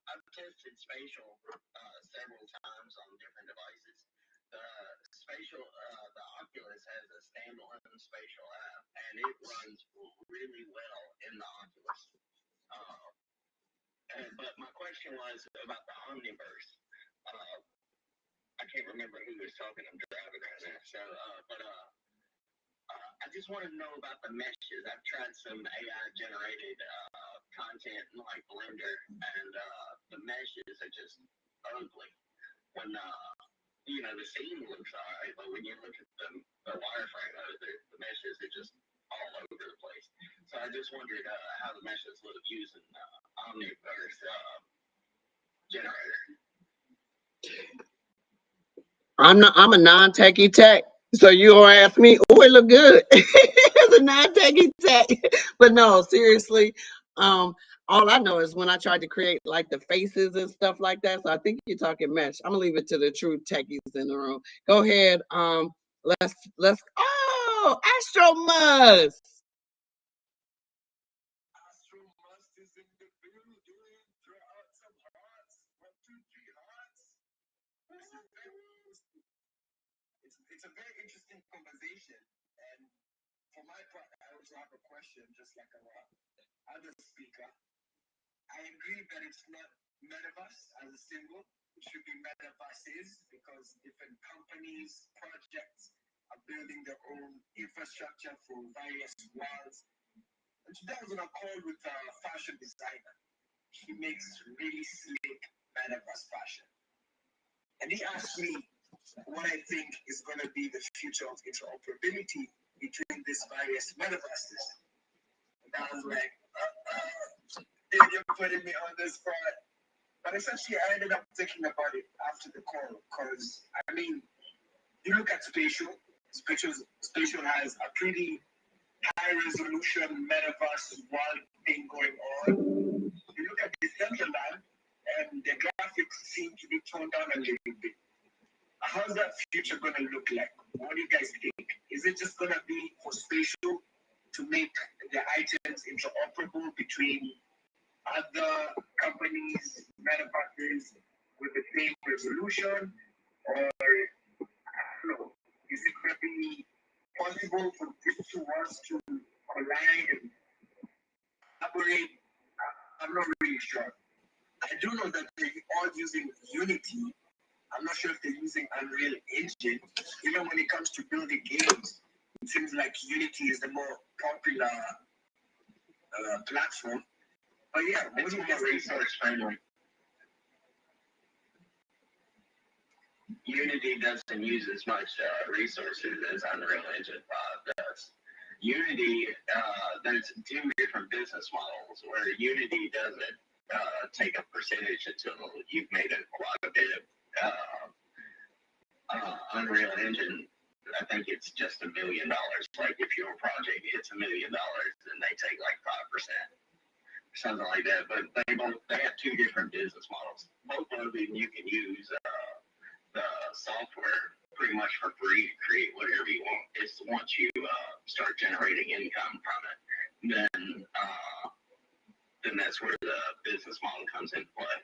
I've tested spatial several times on different devices. The Oculus has a standalone spatial app, and it runs really well in the Oculus. But my question was about the Omniverse. I can't remember who was talking. I'm driving right now. So, I just wanted to know about the meshes. I've tried some AI generated content like Blender, and the meshes are just ugly. When the scene looks alright, but when you look at the wireframe of the meshes are just all over the place. So I just wondered how the meshes look using Omniverse generator. I'm a non-techie tech. So you gonna ask me, oh, it look good. It's a non-techie tech. But no, seriously. All I know is when I tried to create like the faces and stuff like that. So I think you're talking mesh. I'm gonna leave it to the true techies in the room. Go ahead. Let's Astro Muzz. Astro Must is in the building. Throw out some hearts. 1, 2, 3 hearts. This is it's a very interesting conversation. And for my part, I also have a question, just like our other speaker. I agree that it's not metaverse as a symbol. It should be metaverses because different companies, projects are building their own infrastructure for various worlds. And today I was on a call with a fashion designer. He makes really slick metaverse fashion. And he asked me what I think is going to be the future of interoperability between these various metaverses. And I was like, you're putting me on this spot. But essentially, I ended up thinking about it after the call because, I mean, you look at spatial has a pretty high resolution metaverse world thing going on. You look at Decentraland and the graphics seem to be toned down a little bit. How's that future going to look like? What do you guys think? Is it just going to be for spatial to make the items interoperable between other companies, metaverses with the same resolution? Or, I don't know, is it going to be possible for these two worlds to collide and collaborate? I'm not really sure. I do know that they're all using Unity. I'm not sure if they're using Unreal Engine. Even when it comes to building games, it seems like Unity is the more popular platform. But yeah, it's more resource friendly. Unity doesn't use as much resources as Unreal Engine 5 does. Unity, there's two different business models where Unity doesn't take a percentage until you've made quite a bit of Unreal Engine. I think it's just $1 million. Like if your project hits $1 million, then they take like 5%, something like that. But they have two different business models. Both of them you can use software pretty much for free to create whatever you want. It's once you start generating income from it, then that's where the business model comes into play.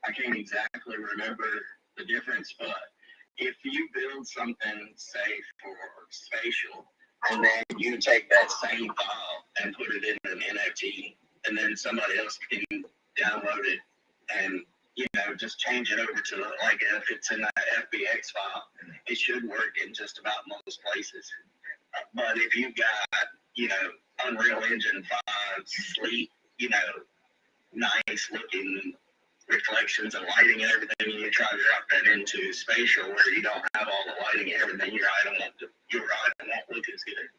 I can't exactly remember the difference, but if you build something, say, for spatial, and then you take that same file and put it in an NFT, and then somebody else can download it and, you know, just change it over to, like, if it's in an FBX file, it should work in just about most places. But if you've got, you know, Unreal Engine 5, sleek, you know, nice looking reflections and lighting and everything, and you try to drop that into spatial where you don't have all the lighting and everything, your item won't look as good.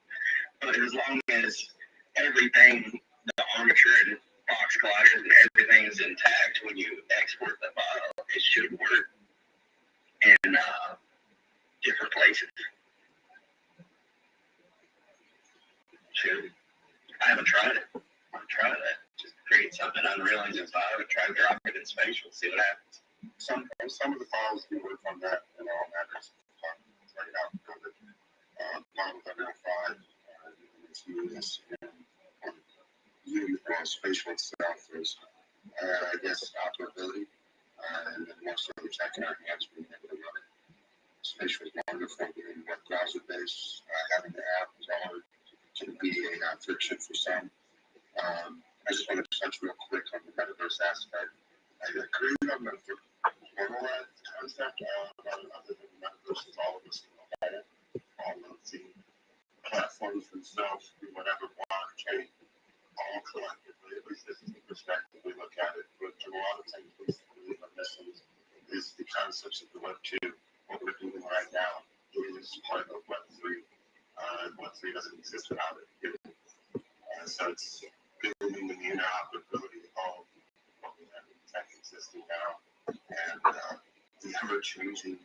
But as long as everything, the armature and box colliders and everything is intact when you export the file, it should work in different places. Should. I haven't tried it. I'll try that. Just create something Unreal Engine 5 and try to drop it in spatial, see what happens. Some of the files do work on that in all matters. Right now, file with Unreal 5, it's used in spatial itself. There's, I guess, operability, and then most of the tech in our hands being able to run it. Spatial is wonderful, being web browser based, having the app is all can be a friction for some. I just want to touch real quick on the metaverse aspect. I agree on the formalized concept other than metaverse is all of us all of the platforms themselves do whatever blockchain all collectively, at least this is the perspective we look at it. But a lot of things we believe are missing is the concepts of the Web2. What we're doing right now is part of Web3. Web3 doesn't exist without it. So it's building the interoperability of what we have in tech existing now and the ever-changing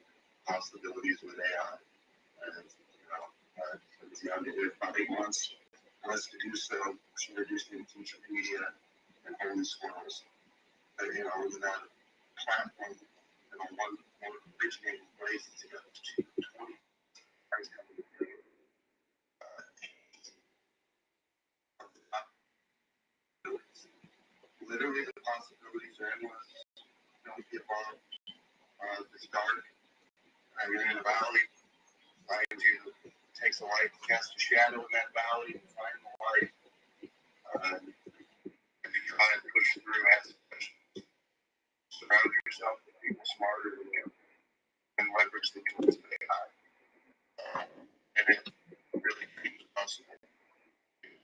possibilities with AI. And, you know, it's Yaeunda here about 8 months. Was to do so, she introduced me to teacher media and holy schools. But, you know, with that platform, you know, one originating place to go to 20 times coming through. Literally, the possibilities are endless. Don't give up. It's dark. And you're in a valley. Find you. It takes a light to cast a shadow in that valley and find the light. And you try to push through as surround yourself with people smarter than you and leverage the tools of AI. And it really is possible.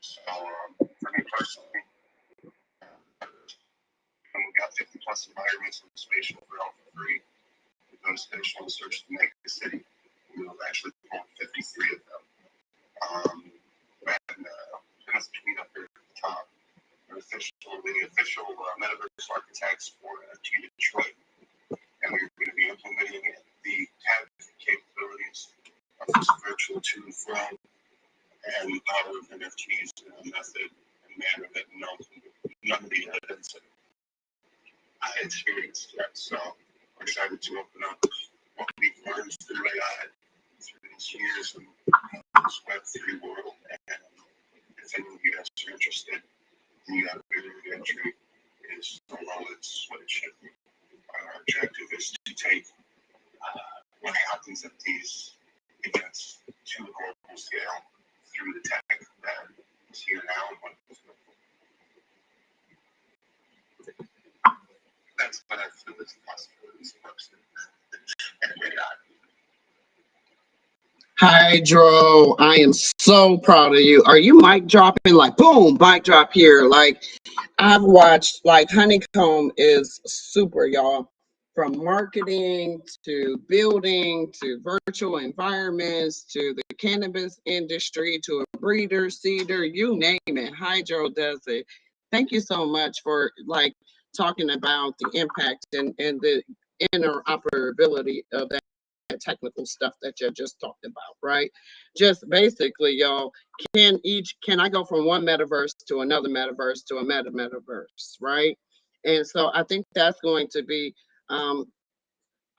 So, for me personally, we've got 50 plus environments in spatial for all for free. We go to spatial and search to make a city. We will actually pull 53 of them. And that's tweet up there at the top. The official Metaverse architects for NFT Detroit. And we're going to be implementing the tab capabilities of this virtual to and from and the power of NFTs in a method and manner that none of the evidence I experienced yet. So I'm excited to open up what we've learned through AI through these years in this Web3 world. And if any of you guys are interested, the barrier to entry is so low, it's what it should be. Our objective is to take what happens at these events to a global scale through the tech that is here now and what is going to. That's what I feel is the possibilities of Web3 and AI. Hydro, I am so proud of you. Are you mic dropping? Like, boom, mic drop here. Like, I've watched, like, Honeycomb is super, y'all. From marketing to building to virtual environments to the cannabis industry to a breeder, seeder, you name it. Hydro does it. Thank you so much for, like, talking about the impact and the interoperability of that technical stuff that you just talked about, right? Just basically, y'all, can I go from one metaverse to another metaverse to a metaverse, right? And so I think that's going to be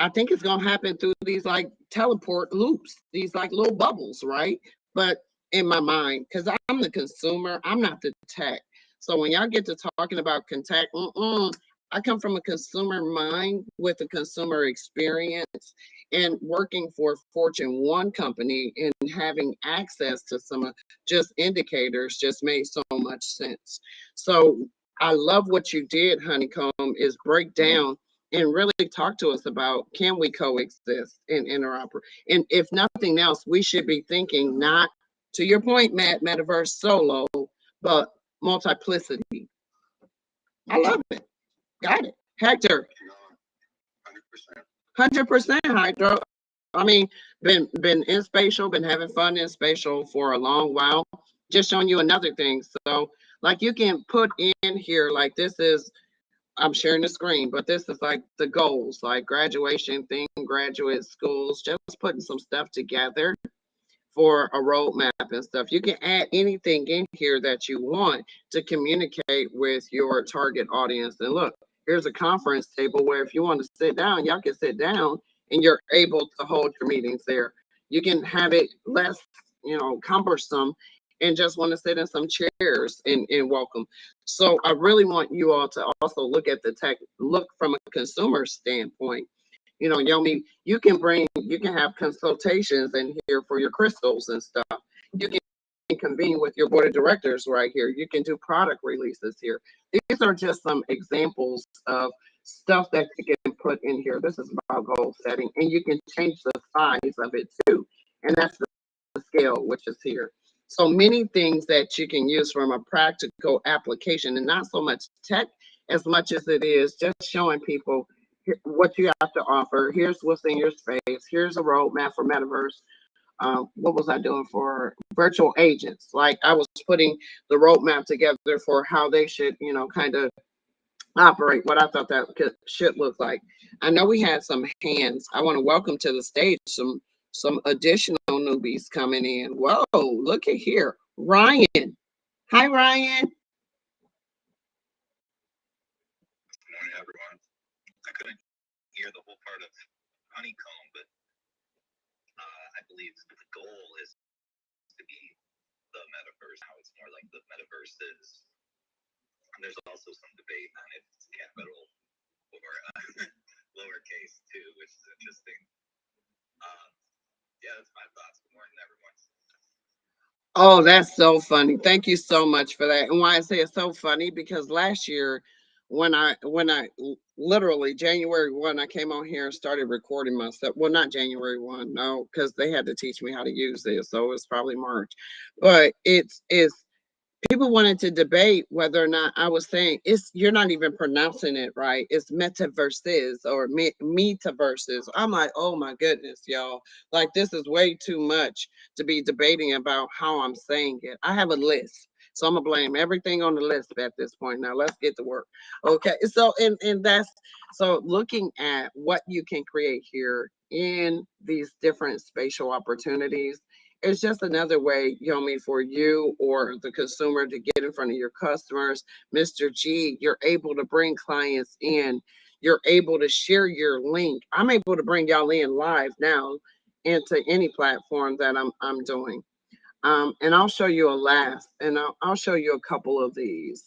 I think it's going to happen through these like teleport loops, these like little bubbles, right? But in my mind, because I'm the consumer, I'm not the tech. So when y'all get to talking about contact, I come from a consumer mind with a consumer experience and working for Fortune 1 company and having access to some just indicators just made so much sense. So I love what you did, Honeycomb, is break down and really talk to us about, can we coexist and interoperate? And if nothing else, we should be thinking not, to your point, Matt, metaverse solo, but multiplicity. I love it. Got it. Hector. 100% Hydro. I mean, been in spatial, been having fun in spatial for a long while. Just showing you another thing. So like you can put in here, like this is, I'm sharing the screen, but this is like the goals, like graduation thing, graduate schools, just putting some stuff together for a roadmap and stuff. You can add anything in here that you want to communicate with your target audience. And look, here's a conference table where if you want to sit down, y'all can sit down and you're able to hold your meetings there. You can have it less, cumbersome and just want to sit in some chairs and welcome. So I really want you all to also look at the tech, look from a consumer standpoint. Yomi, you can have consultations in here for your crystals and stuff. You can convene with your board of directors right here. You can do product releases here. These are just some examples of stuff that you can put in here. This is about goal setting, and you can change the size of it too. And that's the scale, which is here. So many things that you can use from a practical application, and not so much tech as much as it is just showing people what you have to offer. Here's what's in your space. Here's a roadmap for metaverse. What was I doing for virtual agents? Like I was putting the roadmap together for how they should, kind of operate, what I thought that should look like. I know we had some hands. I want to welcome to the stage some additional newbies coming in. Whoa, look at here. Ryan. Hi, Ryan. Good morning, everyone. I couldn't hear the whole part of Honeycomb, but I believe the goal is to be the metaverse. Now it's more like the Metaverses. And there's also some debate on if it's capital or lowercase too, which is interesting. Yeah, that's my thoughts. Good morning, everyone. Oh, that's so funny. Thank you so much for that. And why I say it's so funny, because last year when I literally January 1, I came on here and started recording myself. Well, not January 1, no, because they had to teach me how to use this. So it's probably March. But it's people wanted to debate whether or not I was saying you're not even pronouncing it right. It's metaverses or metaverses. I'm like, oh my goodness, y'all. Like this is way too much to be debating about how I'm saying it. I have a list. So I'm gonna blame everything on the list at this point. Now let's get to work. Okay. So and that's so looking at what you can create here in these different spatial opportunities. It's just another way, Yomi, for you or the consumer to get in front of your customers. Mr. G, you're able to bring clients in. You're able to share your link. I'm able to bring y'all in live now into any platform that I'm doing. And I'll show you a last, and I'll show you a couple of these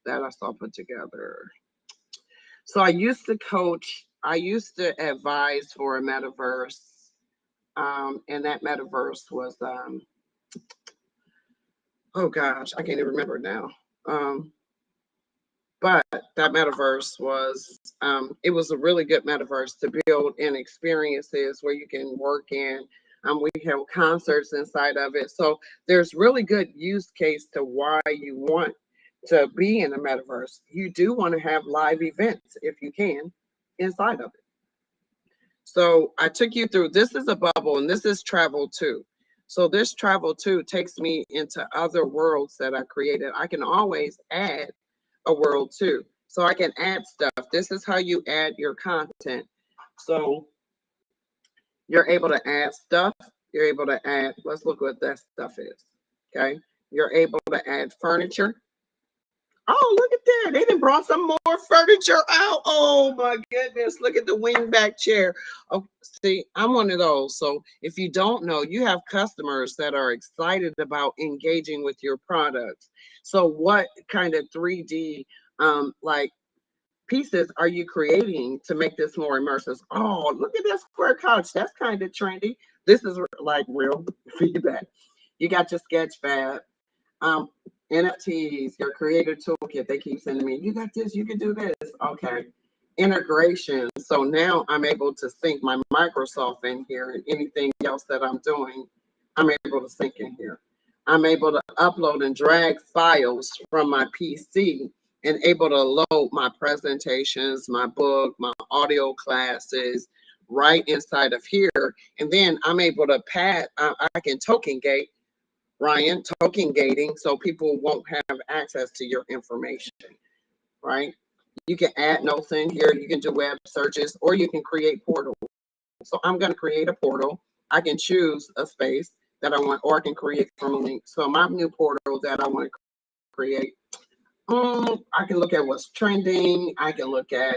that I saw put together. So I used to coach, I used to advise for a metaverse. And that metaverse was, oh gosh, I can't even remember now. But that metaverse was, it was a really good metaverse to build in experiences where you can work in. We have concerts inside of it. So there's really good use case to why you want to be in a metaverse. You do want to have live events if you can inside of it. So I took you through, this is a bubble and this is travel too. So this travel too takes me into other worlds that I created. I can always add a world too. So I can add stuff. This is how you add your content. So you're able to add stuff. You're able to add, let's look what that stuff is. Okay. You're able to add furniture. Oh, look at that. They done brought some more furniture out. Oh my goodness. Look at the wingback chair. Oh, see, I'm one of those. So if you don't know, you have customers that are excited about engaging with your products. So what kind of 3D like pieces are you creating to make this more immersive? Oh, look at that square couch. That's kind of trendy. This is like real feedback. You got your sketch pad. Um, NFTs, your creator toolkit, they keep sending me, you got this, you can do this. Okay. Integration. So now I'm able to sync my Microsoft in here and anything else that I'm doing, I'm able to sync in here. I'm able to upload and drag files from my PC and able to load my presentations, my book, my audio classes right inside of here. And then I'm able to I can token gate Ryan, token gating, so people won't have access to your information, right? You can add notes in here, you can do web searches, or you can create portals. So I'm going to create a portal. I can choose a space that I want, or I can create from a link. So my new portal that I want to create, I can look at what's trending. I can look at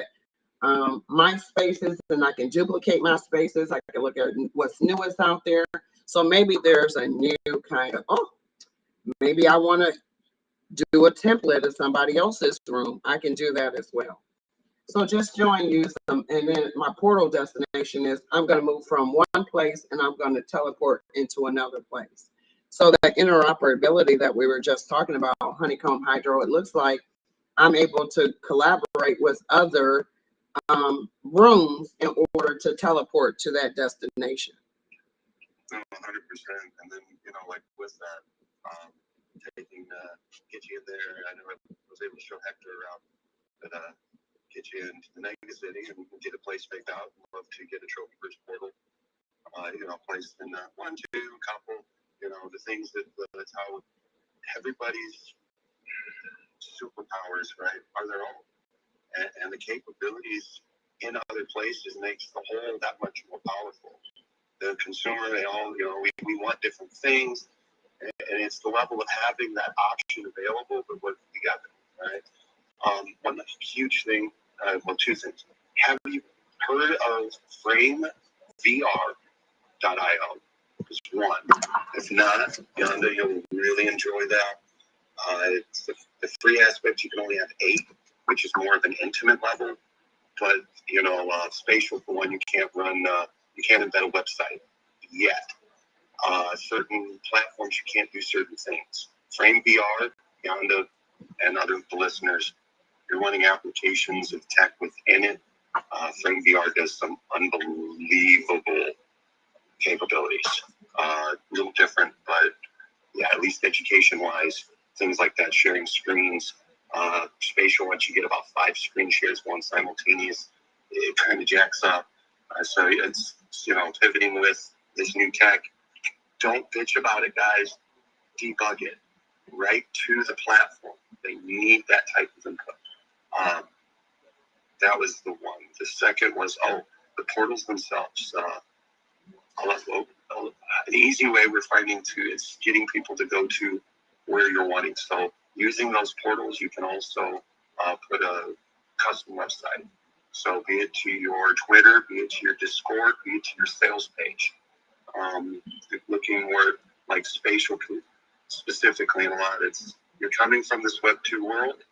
my spaces, and I can duplicate my spaces. I can look at what's newest out there. So maybe there's a new kind of, maybe I want to do a template of somebody else's room. I can do that as well. So just join, use them. And then my portal destination is I'm going to move from one place and I'm going to teleport into another place. So that interoperability that we were just talking about, Honeycomb Hydro, it looks like I'm able to collaborate with other rooms in order to teleport to that destination. No, 100%. And then, like with that, get you in there. I know I was able to show Hector around, but get you into the mega city and get a place picked out. I'd love to get a trophy for his portal. Placed in one, two, couple. The things that's how everybody's superpowers, right, are their own, and the capabilities in other places makes the whole that much more powerful. The consumer, they all, we want different things. And it's the level of having that option available, but working together, right? One huge thing, well, two things. Have you heard of FrameVR.io? It's one. If not, Yaeunda, you'll really enjoy that. It's the free aspect, you can only have 8, which is more of an intimate level. But, spatial, for one, you can't embed a website yet. Certain platforms, you can't do certain things. FrameVR, Yaeunda, and other listeners, you're running applications of tech within it. FrameVR does some unbelievable capabilities. A little different, but yeah, at least education-wise, things like that, sharing screens. Spatial, once you get about 5 screen shares, one simultaneous, it kind of jacks up. So it's, pivoting with this new tech. Don't bitch about it, guys. Debug it right to the platform. They need that type of input. That was the one. The second was, the portals themselves. An easy way we're finding is getting people to go to where you're wanting. So using those portals, you can also put a custom website. So be it to your Twitter, be it to your Discord, be it to your sales page. Looking more like spatial specifically, and a lot it's you're coming from this Web2 world,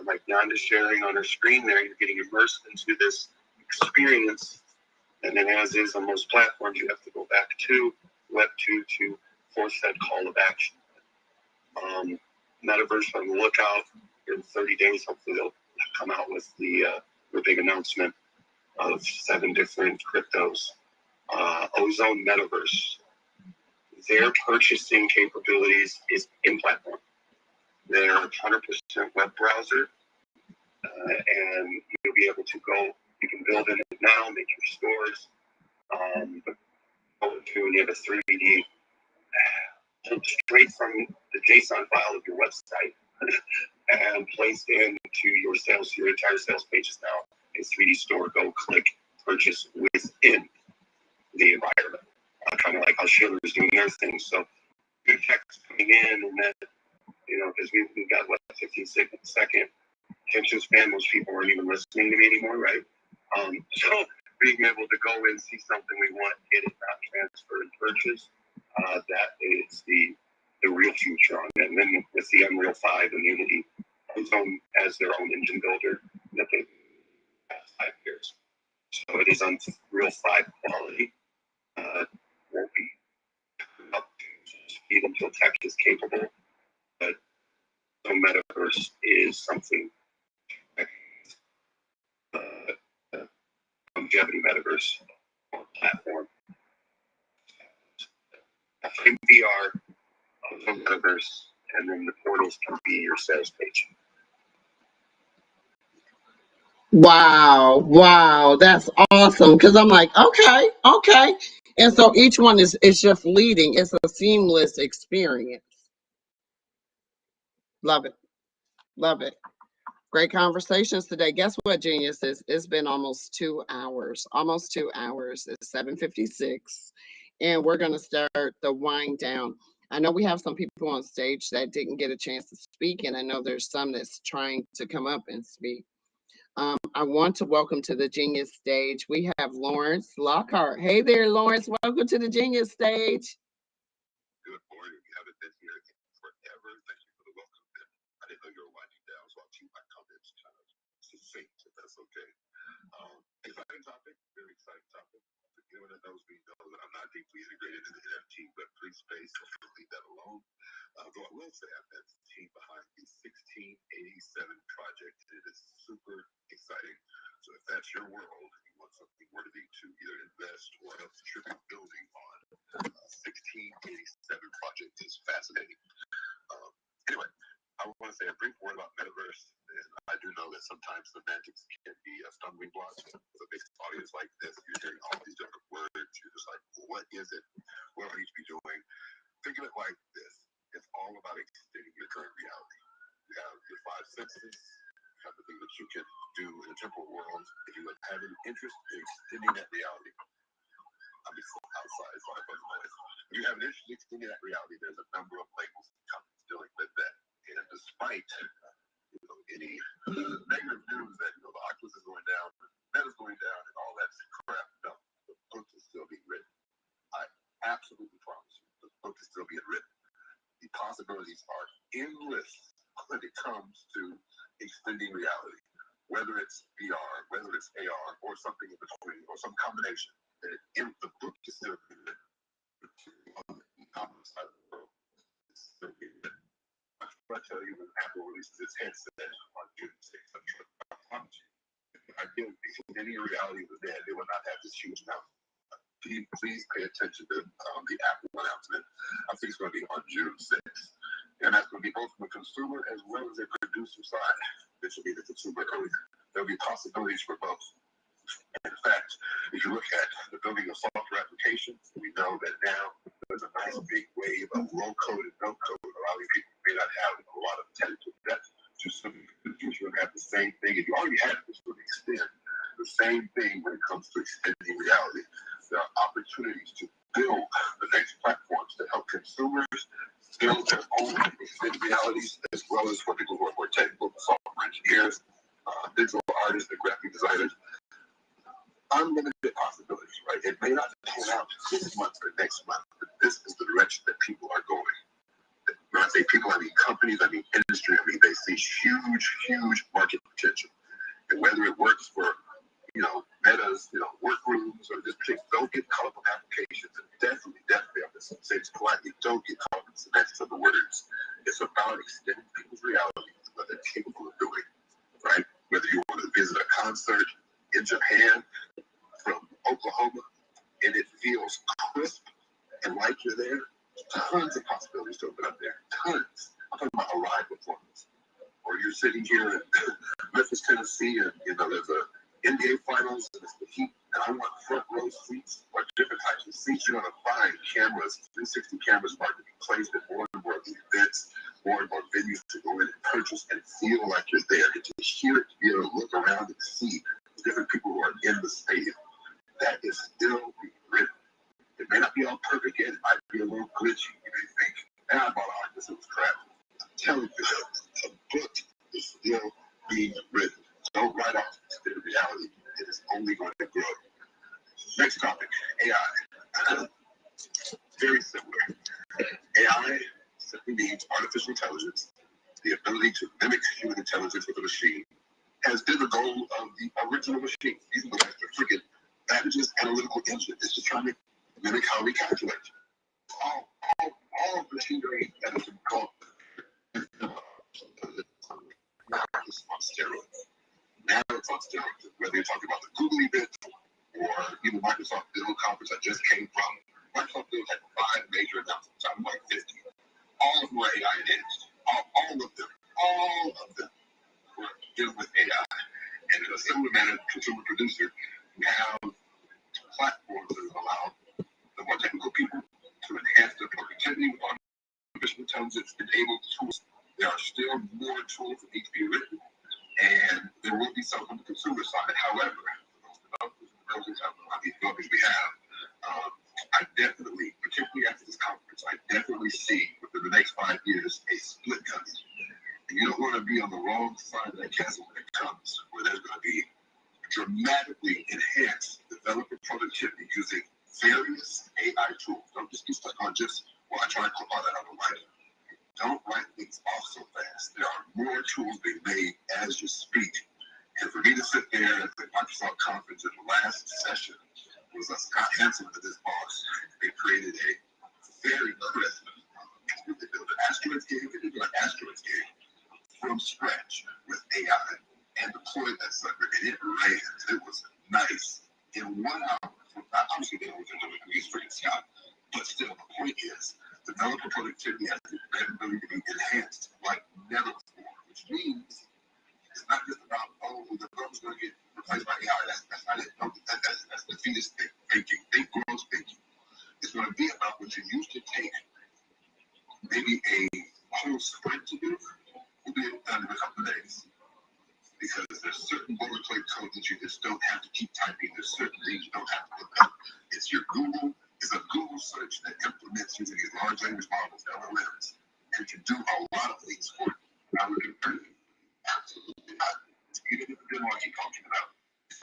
like Yaeunda sharing on her screen there, you're getting immersed into this experience, and then as is on most platforms, you have to go back to Web2 to force that call of action. Metaverse on the lookout in 30 days, hopefully they'll come out with the big announcement of 7 different cryptos. Ozone Metaverse, their purchasing capabilities is in platform. They're 100% web browser, and you'll be able to go. You can build in it now, make your stores. And you have a 3D straight from the JSON file of your website and placed into your entire sales page is now a 3D store. Go click purchase within the environment, kind of like how Schiller is doing their thing. So new tech's coming in, and then because we've got what 15-second attention span. Most people aren't even listening to me anymore, right? So being able to go and see something we want, get it, not transfer and purchase, that is the real future on it. And then with the Unreal 5 and Unity as their own engine builder, nothing past 5 years. So it is Unreal 5 quality. Won't be up to speed until tech is capable, but so Metaverse is something longevity Metaverse platform. I think VR, also Metaverse, and then the portals can be your sales page. Wow, that's awesome. Because I'm like, okay. And so each one is just leading. It's a seamless experience. Love it. Great conversations today. Guess what, geniuses? It's been almost 2 hours. It's 7:56. And we're going to start the wind down. I know we have some people on stage that didn't get a chance to speak, and I know there's some that's trying to come up and speak. I want to welcome to the Genius stage. We have Lawrence Lockhart. Hey there, Lawrence. Welcome to the Genius stage. Good morning. We haven't been here forever. Thank you for the welcome. I didn't know you were winding down, so I'll keep my comments kind of succinct, if that's okay. Exciting topic, very exciting topic. Anyone that knows me knows that I'm not deeply integrated in the NFT Web3 space, so I'll leave that alone. Though I will say I've met the team behind the 1687 project. It is super exciting. So if that's your world, you want something worthy to either invest or help contribute building on, 1687 project is fascinating. Anyway, I want to say a brief word about Metaverse, and I do know that sometimes semantics can be a stumbling block with a big audience like this. You're hearing all these different words. You're just like, well, what is it? What do I need to be doing? Think of it like this. It's all about extending your current reality. You have your 5 senses, you have the thing that you can do in the temporal world. If you have an interest in extending that reality, I'll be outside, so I don't know. If you have an interest in extending that reality, there's a number of labels and companies dealing with that. And despite any negative news that the Oculus is going down, Meta's going down, and all that crap, no, the book is still being written. I absolutely promise you, the book is still being written. The possibilities are endless when it comes to extending reality, whether it's VR, whether it's AR, or something in between, or some combination. And the book is still being written. On the e-commerce side of the world, it's still being written. I tell you, when Apple releases its headset on June 6th, I promise you, if I give any reality of the dead, they will not have this huge mountain. Please pay attention to the Apple announcement. I think it's going to be on June 6th. And that's going to be both from a consumer as well as a producer side. This will be the consumer earlier. There'll be possibilities for both. In fact, if you look at the building of software applications, we know that now there's a nice big wave of low-code and no-code. A lot of people may not have a lot of technical depth to something in the future and have the same thing. If you already have this to extend, the same thing when it comes to extending reality. There are opportunities to build the next platforms to help consumers build their own extended realities, as well as for people who are more technical, software engineers, digital artists, and graphic designers. Unlimited possibilities, right? It may not pan out this month or next month, but this is the direction that people are going. When I say people, I mean companies, I mean industry, I mean they see huge market potential. And whether it works for, Meta's, workrooms or just don't get caught up on applications. And definitely, I'm going to say this politely, don't get caught up in the semantics of the words. It's about extending people's reality, what they're capable of doing, right? Whether you want to visit a concert in Japan from Oklahoma and it feels crisp and like you're there, tons of possibilities to open up there. Tons. I'm talking about a live performance. Or you're sitting here in Memphis, Tennessee, and there's a NBA Finals and it's the Heat, and I want front row seats or different types of seats. You're going to find cameras, 360 cameras about to be placed at more and more of the events, more and more venues to go in and purchase and feel like you're there, and to hear it, to be able to look around and see different people who are in the stadium. That is still being written. It may not be all perfect yet. It might be a little glitchy. You may think, I bought an Oculus, it was crap. I'm telling you, a book is still being written. Don't write off the reality. It is only going to grow. Next topic, AI. Very similar. AI simply means artificial intelligence, the ability to mimic human intelligence with a machine, has been the goal of the original machine. These are the freaking Babbage's analytical engine. It's just trying to mimic how we calculate. All machinery that has been called now it's on steroids. Now it's on steroids. Whether you're talking about the Google event or even Microsoft Build conference I just came from, Microsoft Build had 5 major announcements. I'm like 50. All of them were AI enabled. All of them were dealing with AI. And in a similar manner, consumer producer, you have platforms that allow the more technical people to enhance their productivity with artificial intelligence enabled tools. There are still more tools that need to be written, and there will be some on the consumer side. However, those developers we have, I definitely, particularly after this conference, I definitely see within the next 5 years a split coming. And you don't want to be on the wrong side of that chasm when it comes, where there's going to be dramatically enhanced developer productivity using various AI tools. Don't just be stuck on just, well, I try to clip all that out of writing. Don't write things off so fast. There are more tools being made as you speak. And for me to sit there at the Microsoft conference in the last session was Scott Hansen with his boss. They created a very crisp, they built an asteroids game, they did an asteroids game from scratch with AI and deployed that sucker, and it ran. It was nice. In 1 hour, obviously they don't use freaking Scott, but still, the point is, developer productivity has the ability to be enhanced like never before, which means it's not just about, oh, the developer's going to get replaced by AI. That's not it. No, that's defeatist thinking. Think growth thinking. It's going to be about what you used to take maybe a whole sprint to do, will be done in a couple of days. Because there's certain boilerplate code that you just don't have to keep typing. There's certain things you don't have to look up. It's your Google. It's a Google search that implements using these large language models, LLMs, and can do a lot of things for you. Now we can print it. Absolutely not. You didn't want to keep talking about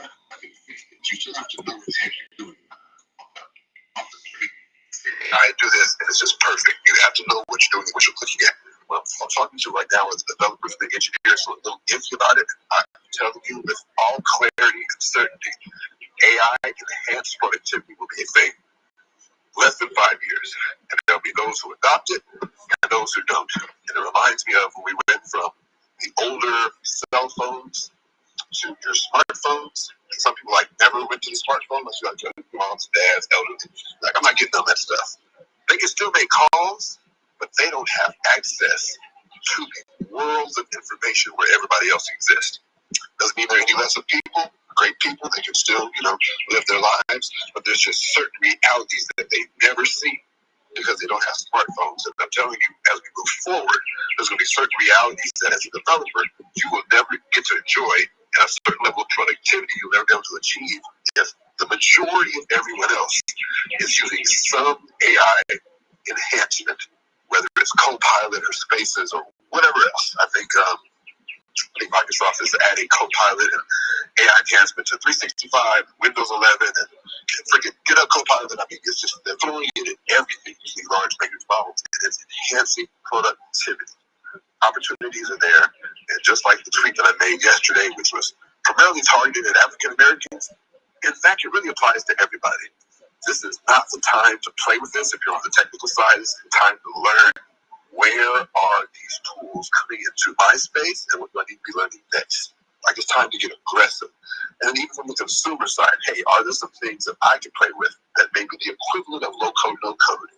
it. You still have to know what the heck you're doing. I do this, and it's just perfect. You have to know what you're doing and what you're looking at. Well, I'm talking to right now is developers, the engineers, so a little iffy about it. I'm telling you with all clarity and certainty, AI enhanced productivity will be a thing. Less than 5 years. And there'll be those who adopt it and those who don't. And it reminds me of when we went from the older cell phones to your smartphones. And some people never went to the smartphone unless you got your moms, dads, elders. I'm not getting on that stuff. They can still make calls, but they don't have access to worlds of information where everybody else exists. Doesn't mean they're any less of people, great people. They can still, live their lives, but there's just certain realities that they never see because they don't have smartphones. And I'm telling you, as we move forward, there's going to be certain realities that as a developer, you will never get to enjoy at a certain level of productivity you'll never be able to achieve if the majority of everyone else is using some AI enhancement, whether it's Copilot or Spaces or whatever else. I think Microsoft is adding Copilot and AI enhancement to 365, Windows 11, and freaking get up Copilot. I mean, it's just they're throwing it in everything using large language models. It is enhancing productivity. Opportunities are there, and just like the tweet that I made yesterday, which was primarily targeted at African Americans, in fact, it really applies to everybody. This is not the time to play with this. If you're on the technical side, it's the time to learn where are these tools coming into my space and what do I need to be learning next. It's time to get aggressive. And then even from the consumer side, hey, are there some things that I can play with that may be the equivalent of low code, no code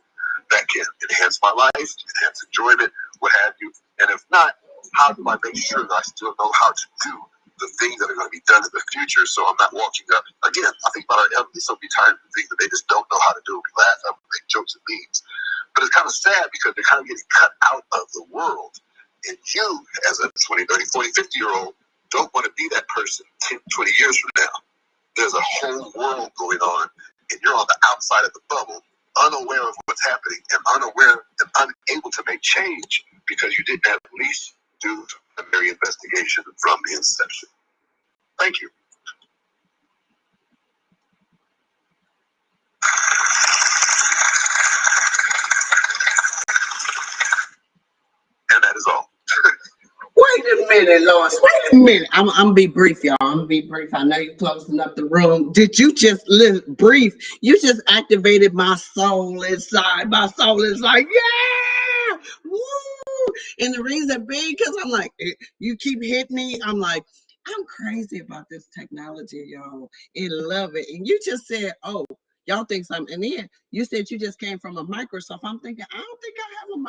that can enhance my life, enhance enjoyment, what have you. And if not, how do I make sure that I still know how to do the things that are going to be done in the future so I'm not walking up. Again, I think about our elderly so many times the things that they just don't know how to do. We laugh at them, make jokes and memes. But it's kind of sad because they're kind of getting cut out of the world. And you, as a 20, 30, 40, 50-year-old, don't want to be that person 10, 20 years from now. There's a whole world going on, and you're on the outside of the bubble, unaware of what's happening and unaware and unable to make change because you didn't at least do a very investigation from the inception. Thank you. And that is all. Wait a minute, Lois. Wait a minute. I'm gonna be brief, y'all. I'm gonna be brief. I know you're closing up the room. Did you just brief? You just activated my soul inside. My soul is like, yeah, woo! And the reason being, because I'm like, you keep hitting me. I'm like, I'm crazy about this technology, y'all, and love it. And you just said, oh, y'all think something. And then you said you just came from a Microsoft. I'm thinking, I don't think I have a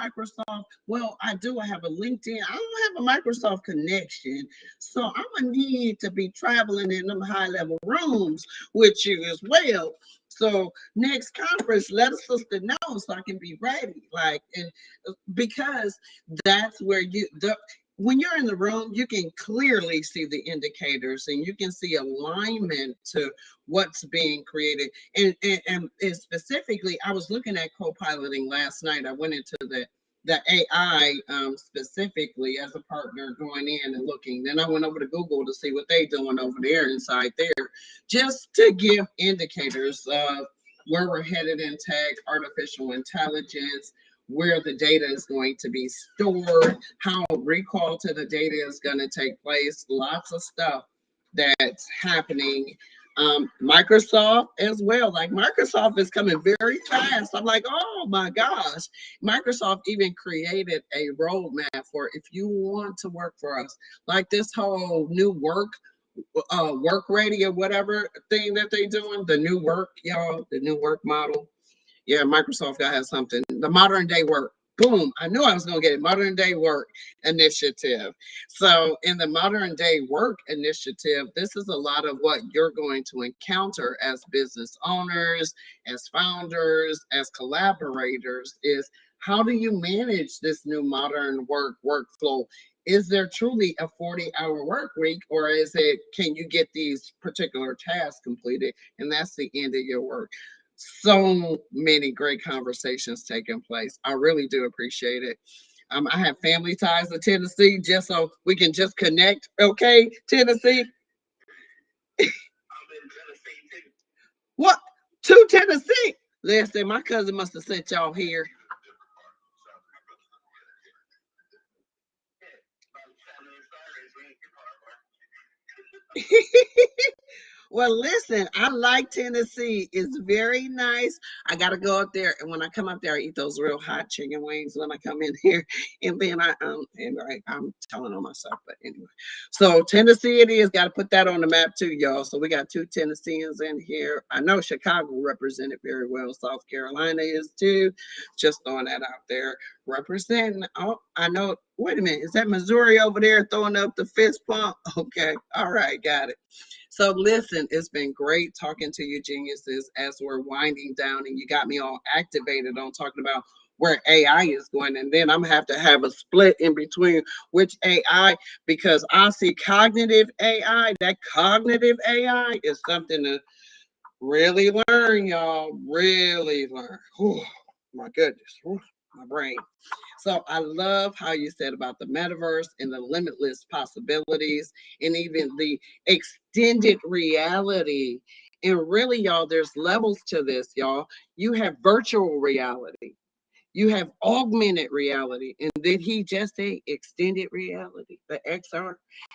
Microsoft. Well, I do. I have a LinkedIn. I don't have a Microsoft connection. So I'm going to need to be traveling in them high level rooms with you as well. So next conference, let a sister know so I can be ready. Like, and because that's where when you're in the room, you can clearly see the indicators and you can see alignment to what's being created. And specifically, I was looking at co-piloting last night. I went into the AI specifically as a partner going in and looking. Then I went over to Google to see what they're doing over there inside there, just to give indicators of where we're headed in tech, artificial intelligence, where the data is going to be stored, how recall to the data is going to take place, lots of stuff that's happening. Microsoft as well. Like Microsoft is coming very fast. I'm like, oh my gosh. Microsoft even created a roadmap for if you want to work for us, like this whole new work ready or whatever thing that they doing, the new work, y'all, the new work model. Yeah, Microsoft got to have something. The modern day work. Boom. I knew I was going to get it. Modern day work initiative. So in the modern day work initiative, this is a lot of what you're going to encounter as business owners, as founders, as collaborators is how do you manage this new modern workflow? Is there truly a 40-hour work week, or is it, can you get these particular tasks completed and that's the end of your work? So many great conversations taking place. I really do appreciate it. I have family ties to Tennessee just so we can just connect. Okay, Tennessee. I'm in Tennessee too. What? To Tennessee? Listen, my cousin must have sent y'all here. Well, listen, I like Tennessee. It's very nice. I got to go up there. And when I come up there, I eat those real hot chicken wings when I come in here. And then I'm telling on myself, but anyway. So Tennessee it is. Got to put that on the map too, y'all. So we got 2 Tennesseans in here. I know Chicago represented very well. South Carolina is too. Just throwing that out there. Representing. Oh, I know. Wait a minute. Is that Missouri over there throwing up the fist pump? Okay. All right. Got it. So listen, it's been great talking to you geniuses as we're winding down, and you got me all activated on talking about where AI is going. And then I'm gonna have a split in between which AI, because I see cognitive AI. That cognitive AI is something to really learn, y'all. Really learn. Whew, my goodness. Whew, my brain. So I love how you said about the metaverse and the limitless possibilities and even the extended reality. And really, y'all, there's levels to this, y'all. You have virtual reality. You have augmented reality, and did he just say extended reality, the XR?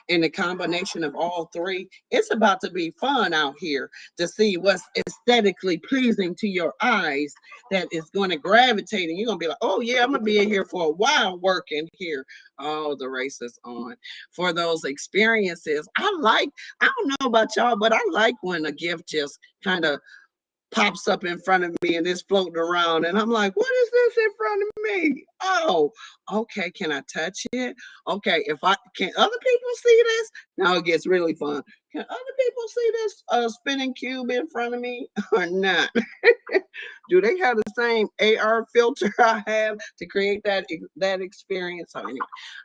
And the combination of all three, it's about to be fun out here to see what's aesthetically pleasing to your eyes that is going to gravitate, and you're going to be like, oh yeah, I'm going to be in here for a while working here. Oh, the race is on. For those experiences, I don't know about y'all, but I like when a gift just kind of pops up in front of me and it's floating around and I'm like, what is this in front of me? Oh, okay, can I touch it? Okay, if I can, other people see this? Now it gets really fun. Can other people see this spinning cube in front of me or not? Do they have the same AR filter I have to create that experience? So anyway,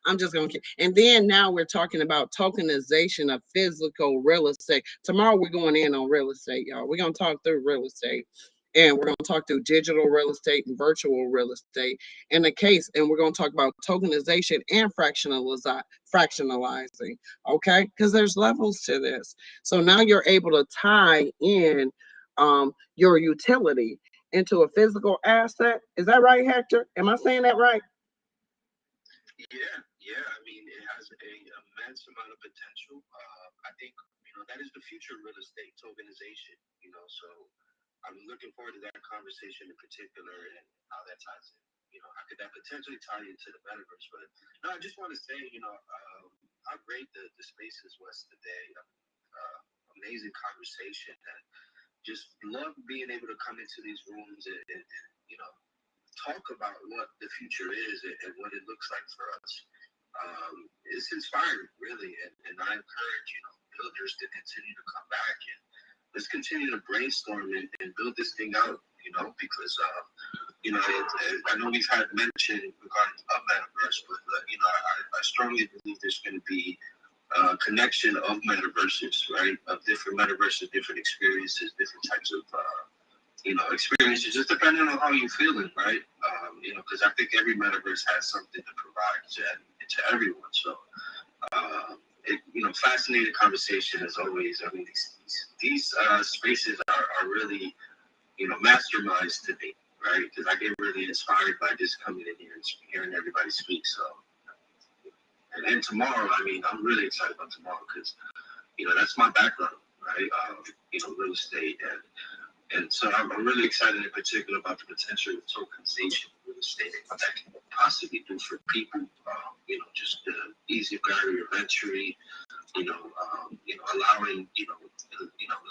I'm just gonna keep. And then now we're talking about tokenization of physical real estate. Tomorrow we're going in on real estate, y'all. We're gonna talk through real estate. And we're going to talk through digital real estate and virtual real estate in the case. And we're going to talk about tokenization and fractionalizing. Okay. Because there's levels to this. So now you're able to tie in your utility into a physical asset. Is that right, Hector? Am I saying that right? Yeah. I mean, it has a immense amount of potential. I think that is the future of real estate tokenization. So I'm looking forward to that conversation in particular and how that ties in. How could that potentially tie into the metaverse? But no, I just want to say, how great the spaces was today. Amazing conversation, and just love being able to come into these rooms and talk about what the future is and what it looks like for us. It's inspiring, really, and I encourage builders to continue to come back and let's continue to brainstorm and build this thing out. Because I know we've had mention regarding a metaverse, but I strongly believe there's going to be a connection of metaverses, right? Of different metaverses, different experiences, different types of experiences, just depending on how you're feeling, right? Because I think every metaverse has something to provide to everyone. So, fascinating conversation as always. I mean, these spaces are really, masterminds to me, right? Because I get really inspired by just coming in here and hearing everybody speak. So, and tomorrow, I mean, I'm really excited about tomorrow because, that's my background, right? Real estate and so I'm really excited in particular about the potential of tokenization of real estate and what that can possibly do for people. Just the easy barrier of entry, allowing,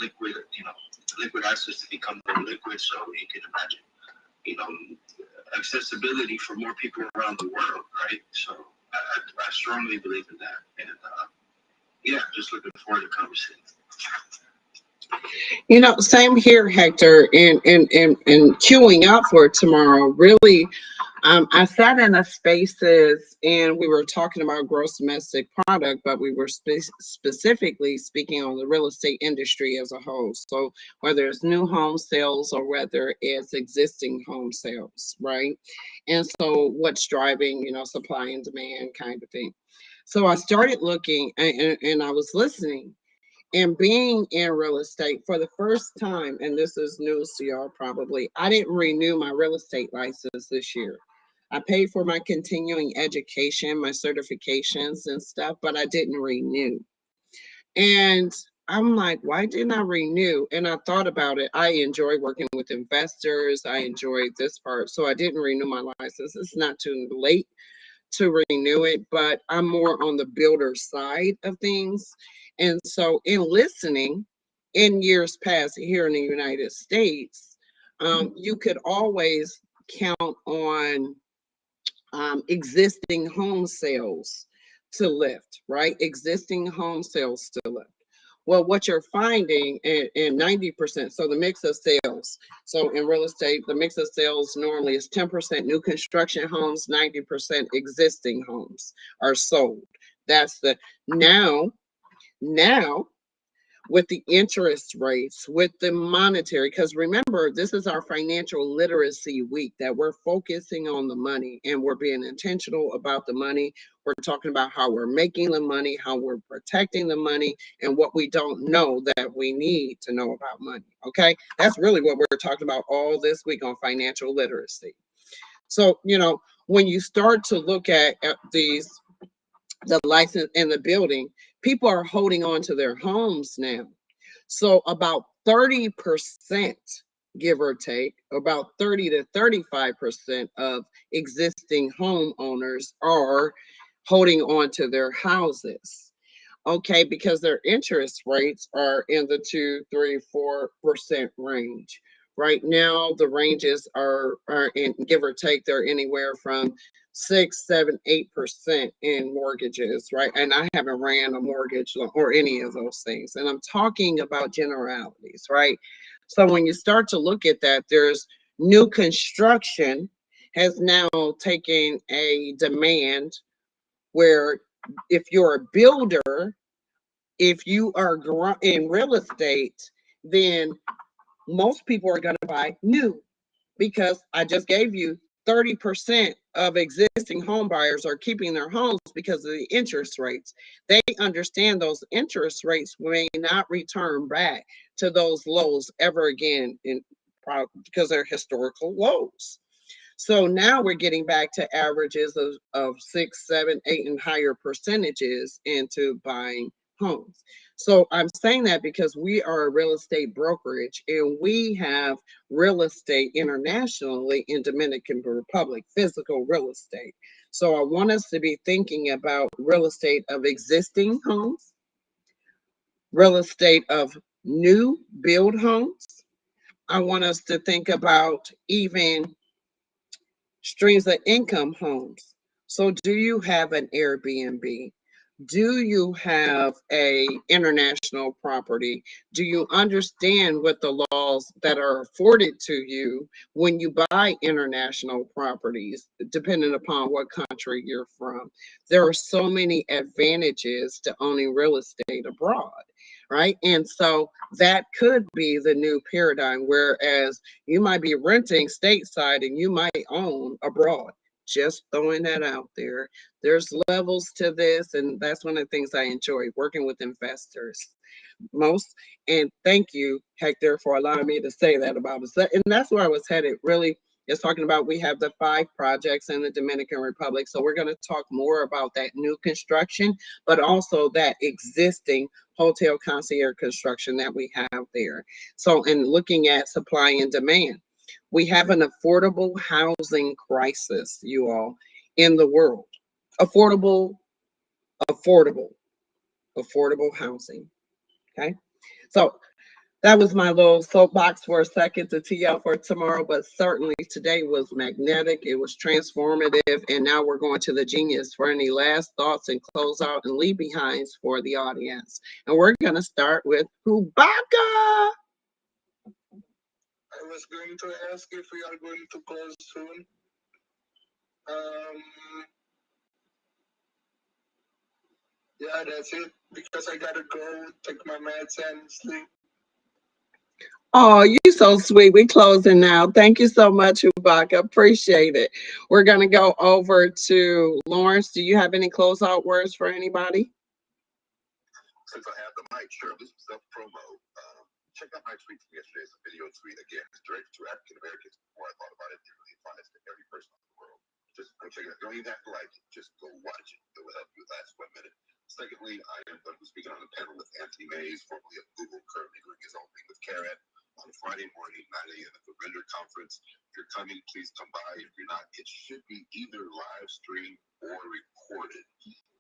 liquid assets to become more liquid. So you can imagine, accessibility for more people around the world, right? So I strongly believe in that. And just looking forward to the conversation. Same here, Hector, and queuing up for tomorrow. Really, I sat in a spaces and we were talking about gross domestic product, but we were specifically speaking on the real estate industry as a whole. So whether it's new home sales or whether it's existing home sales, right? And so what's driving, supply and demand kind of thing. So I started looking and I was listening. And being in real estate for the first time, and this is news to y'all probably, I didn't renew my real estate license this year. I paid for my continuing education, my certifications and stuff, but I didn't renew. And I'm like, why didn't I renew? And I thought about it. I enjoy working with investors. I enjoy this part. So I didn't renew my license. It's not too late to renew it, but I'm more on the builder side of things. And so in listening in years past here in the United States, you could always count on existing home sales to lift, right? Existing home sales to lift. Well, what you're finding in 90%, so the mix of sales. So in real estate, the mix of sales normally is 10% new construction homes, 90% existing homes are sold. That's the now with the interest rates, with the monetary, because remember, this is our financial literacy week that we're focusing on the money and we're being intentional about the money. We're talking about how we're making the money, how we're protecting the money, and what we don't know that we need to know about money. Okay, that's really what we're talking about all this week on financial literacy. So, when you start to look at the license and the building, people are holding on to their homes now. So about 30%, give or take, about 30 to 35% of existing homeowners are holding on to their houses. Okay, because their interest rates are in the 2, 3, 4% range. Right now, the ranges are in, give or take, they're anywhere from 6, 7, 8% in mortgages, right? And I haven't ran a mortgage or any of those things. And I'm talking about generalities, right? So when you start to look at that, there's new construction has now taken a demand where if you're a builder, if you are in real estate, then most people are going to buy new, because I just gave you 30% of existing home buyers are keeping their homes because of the interest rates. They understand those interest rates may not return back to those lows ever again, because they're historical lows. So now we're getting back to averages of 6, 7, 8, and higher percentages into buying homes. So I'm saying that because we are a real estate brokerage and we have real estate internationally in Dominican Republic, physical real estate. So I want us to be thinking about real estate of existing homes, real estate of new build homes. I want us to think about even streams of income homes. So do you have an Airbnb? Do you have a international property? Do you understand what the laws that are afforded to you when you buy international properties, depending upon what country you're from? There are so many advantages to owning real estate abroad, right? And so that could be the new paradigm, whereas you might be renting stateside and you might own abroad. Just throwing that out there. There's levels to this, and that's one of the things I enjoy, working with investors most. And thank you, Hector, for allowing me to say that about us. And that's where I was headed, really, is talking about we have the 5 projects in the Dominican Republic. So we're going to talk more about that new construction, but also that existing hotel concierge construction that we have there. So in looking at supply and demand, we have an affordable housing crisis, you all, in the world. Affordable housing. Okay. So that was my little soapbox for a second to tee up for tomorrow, but certainly today was magnetic. It was transformative. And now we're going to the genius for any last thoughts and close out and leave behinds for the audience. And we're going to start with Hubaka. I was going to ask if we are going to close soon. Yeah, that's it. Because I gotta go take my meds and sleep. Oh, you're so sweet. We're closing now. Thank you so much, Hubaka. Appreciate it. We're going to go over to Lawrence. Do you have any closeout words for anybody? Since I have the mic, sure, this is self-promo. Check out my tweet from yesterday. It's a video tweet. Again, it's directed to African Americans. Before I thought about it, it really applies to every person in the world. Just go check it out. You don't even have to like it. Just go watch it. It will help you last 1 minute. Secondly, I am going to be speaking on a panel with Anthony Mays, formerly of Google, currently doing his own thing with Carrot, on Friday morning, 9 a.m. at the Render Conference. If you're coming, please come by. If you're not, it should be either live streamed or recorded.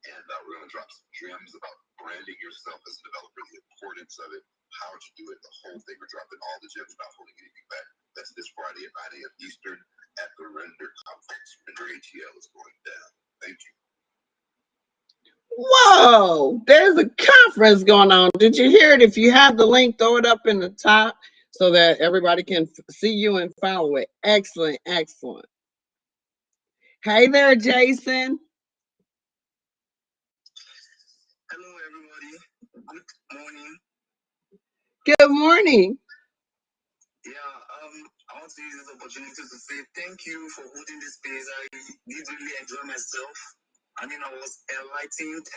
And we're going to drop some gems about branding yourself as a developer, the importance of it, how to do it, the whole thing. We're dropping all the gems, not holding anything back. That's this Friday at 9 a.m. Eastern at the Render Conference. Render ATL is going down. Thank you. Whoa, there's a conference going on. Did you hear it? If you have the link, throw it up in the top so that everybody can see you and follow it. Excellent, excellent. Hey there, Jason. Hello, everybody. Good morning. Good morning. Yeah, I want to use this opportunity to say thank you for holding this space. I did really enjoy myself. I mean, I was enlightened.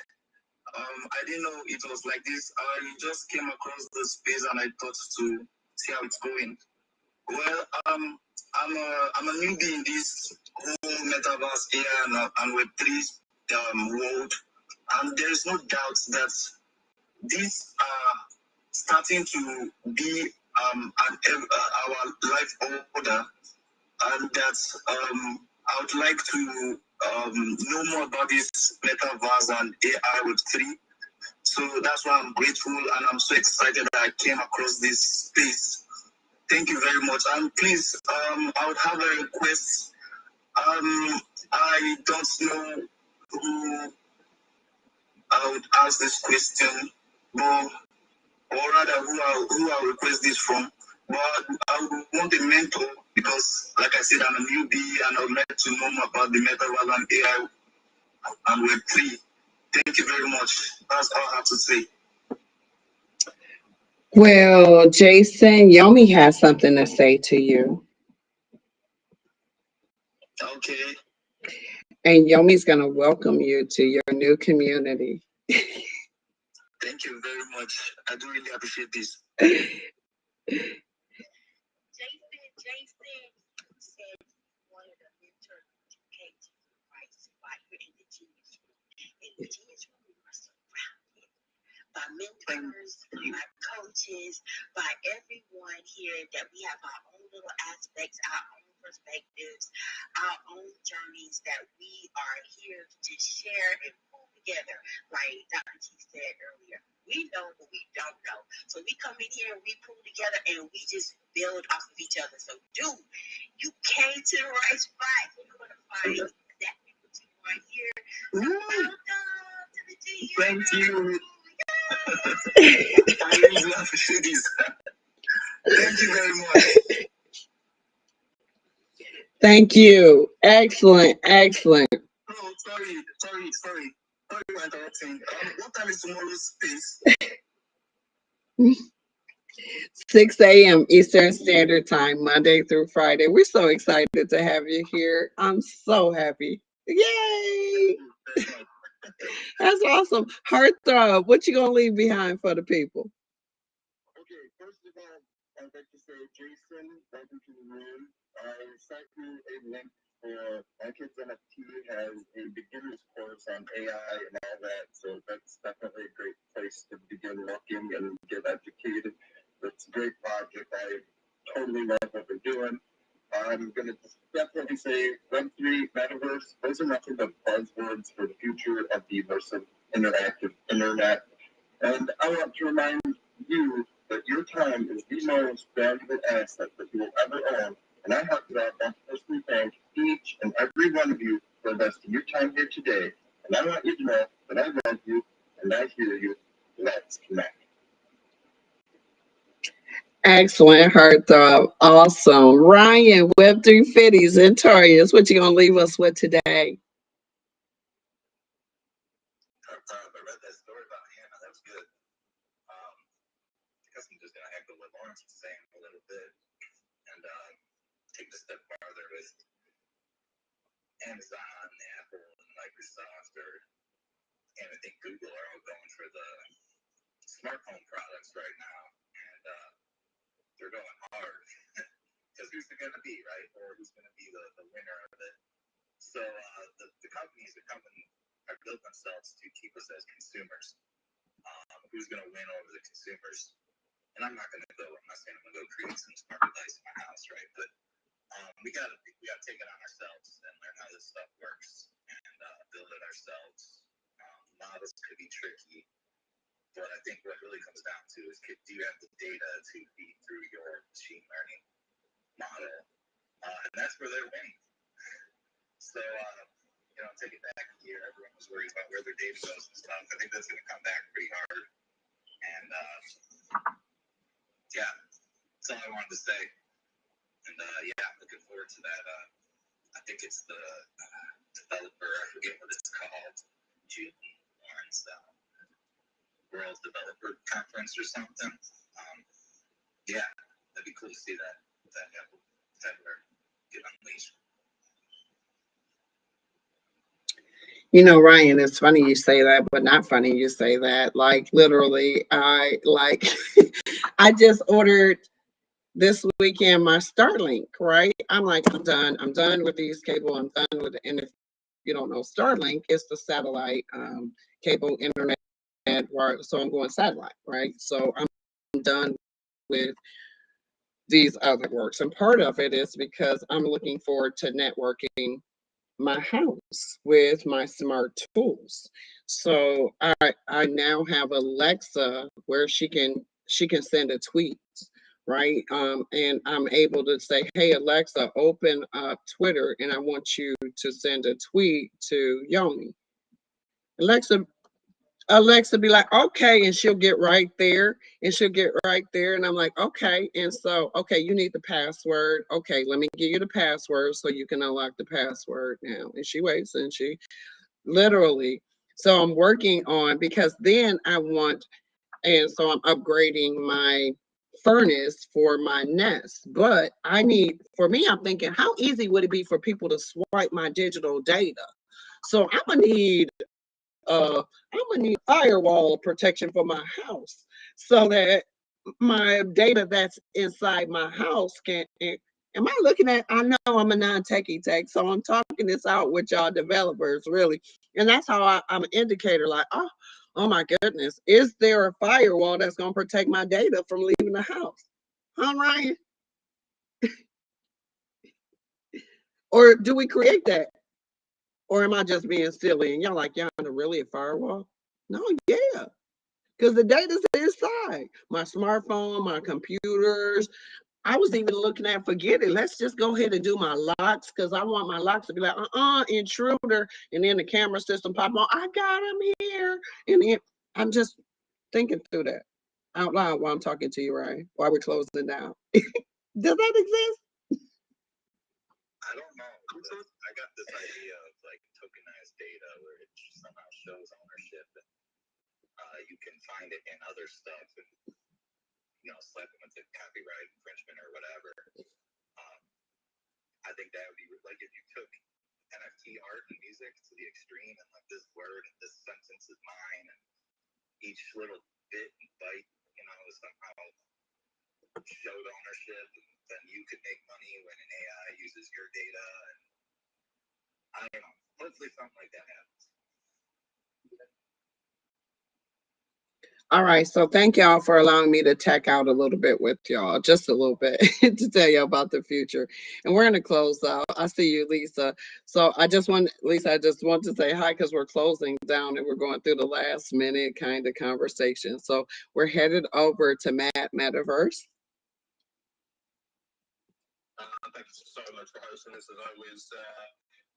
I didn't know it was like this. I just came across the space and I thought to see how it's going. Well, I'm a newbie in this whole metaverse AI and Web3 world, and there is no doubt that these are starting to be our life order, and that I would like to know more about this metaverse and AI Web3. So that's why I'm grateful and I'm so excited that I came across this space. Thank you very much. And please, I would have a request. I don't know who I would ask this question, but or rather who I'll request this from. But I would want a mentor because, like I said, I'm a newbie and I would like to know more about the metaverse and AI and Web3. Thank you very much. That's all I have to say. Well, Jason, Yomi has something to say to you. Okay. And Yomi's going to welcome you to your new community. Thank you very much. I do really appreciate this. Jason said one of the mentors came to the Christ while you're in the genius room. In the genius room, you are surrounded by mentors, by coaches, by everyone here that we have our own little aspects, our own perspectives, our own journeys that we are here to share and pull together. Like Dr. T said earlier, we know what we don't know. So we come in here and we pull together and we just build off of each other. So dude, you came to the right spot. You're going to find exactly what you want here. So welcome to the GU. Thank you. I really do appreciate this. Thank you very much. Thank you. Excellent. Excellent. Oh, sorry for interrupting. What time is tomorrow's space? 6 a.m. Eastern Standard Time, Monday through Friday. We're so excited to have you here. I'm so happy. Yay! That's awesome. Heartthrob, what you gonna leave behind for the people? Okay, first of all, I'd like to say, Jason, welcome to the room. I sent you a link for My Kids NFT has a beginner's course on AI and all that, so that's definitely a great place to begin looking and get educated. It's a great project. I totally love what we're doing. I'm going to definitely say Web3, Metaverse, those are nothing but buzzwords for the future of the immersive interactive internet. And I want to remind you that your time is the most valuable asset that you will ever own. And I have to personally thank each and every one of you for investing your time here today. And I want you to know that I love you and I hear you. Let's connect. Excellent, Heartthrob. Awesome. Ryan, Web3 Fitties, and Tarius, what you gonna leave us with today? I read that story about Hannah. That was good. I guess I'm just gonna echo what Lawrence was saying a little bit, and take it a step farther with Amazon, Apple, and Microsoft, and I think Google are all going for the smart home products right now, and they're going hard. Because who's it going to be, right? Or who's going to be the winner of it? So the companies have built themselves to keep us as consumers. Who's going to win over the consumers? And I'm not saying I'm going to go create some smart device in my house, right? But we got to take it on ourselves and learn how this stuff works and build it ourselves. Models could be tricky, but I think what really comes down to is, do you have the data to feed through your machine learning model? And that's where they're winning. So, take it back a year. Everyone was worried about where their data goes and stuff. I think that's going to come back pretty hard. And that's all I wanted to say. And looking forward to that. I think it's the developer, I forget what it's called, June Lawrence, World Developer Conference or something. That'd be cool to see that get unleashed. You know, Ryan, it's funny you say that, but not funny you say that. Like literally, I just ordered this weekend my Starlink, right? I'm like, I'm done with these cable, I'm done with it. And if you don't know, Starlink is the satellite cable internet, so I'm going satellite, right? So I'm done with these other works. And part of it is because I'm looking forward to networking my house with my smart tools. So I now have Alexa where she can send a tweet, right? And I'm able to say, hey Alexa, open up Twitter and I want you to send a tweet to Yomi. Alexa be like, okay, and she'll get right there, and I'm like, okay, and so, okay, you need the password. Okay, let me give you the password so you can unlock the password now. And she waits, and she literally, so I'm working on, because then I want And so I'm upgrading my furnace for my Nest. But I need, for me, I'm thinking, how easy would it be for people to swipe my digital data? So I'm gonna need firewall protection for my house so that my data that's inside my house can. Am I looking at? I know I'm a non-techie tech, so I'm talking this out with y'all developers, really, and that's how I'm an indicator. Like, oh my goodness, is there a firewall that's gonna protect my data from leaving the house? Huh, Ryan? Or do we create that? Or am I just being silly? And y'all like, Yaeunda, really a firewall? No, yeah. Because the data's inside my smartphone, my computers. I was even looking at, forget it. Let's just go ahead and do my locks because I want my locks to be like, intruder. And then the camera system pop on. I got him here. And then I'm just thinking through that out loud while I'm talking to you, right? While we're closing down. Does that exist? I don't know. I got this idea of like tokenized data where it somehow shows ownership, and you can find it in other stuff, and slap them into copyright infringement or whatever. I think that would be like if you took NFT art and music to the extreme, and like this word and this sentence is mine, and each little bit and bite, is somehow showed ownership, and then you could make money when an AI uses your data. And I don't know. Hopefully something like that happens. All right, so thank y'all for allowing me to tech out a little bit with y'all, just a little bit, to tell you about the future. And we're gonna close out. I see you, Lisa. So I just want to say hi because we're closing down and we're going through the last minute kind of conversation. So we're headed over to Metaverse. Thank you so much for hosting this as always.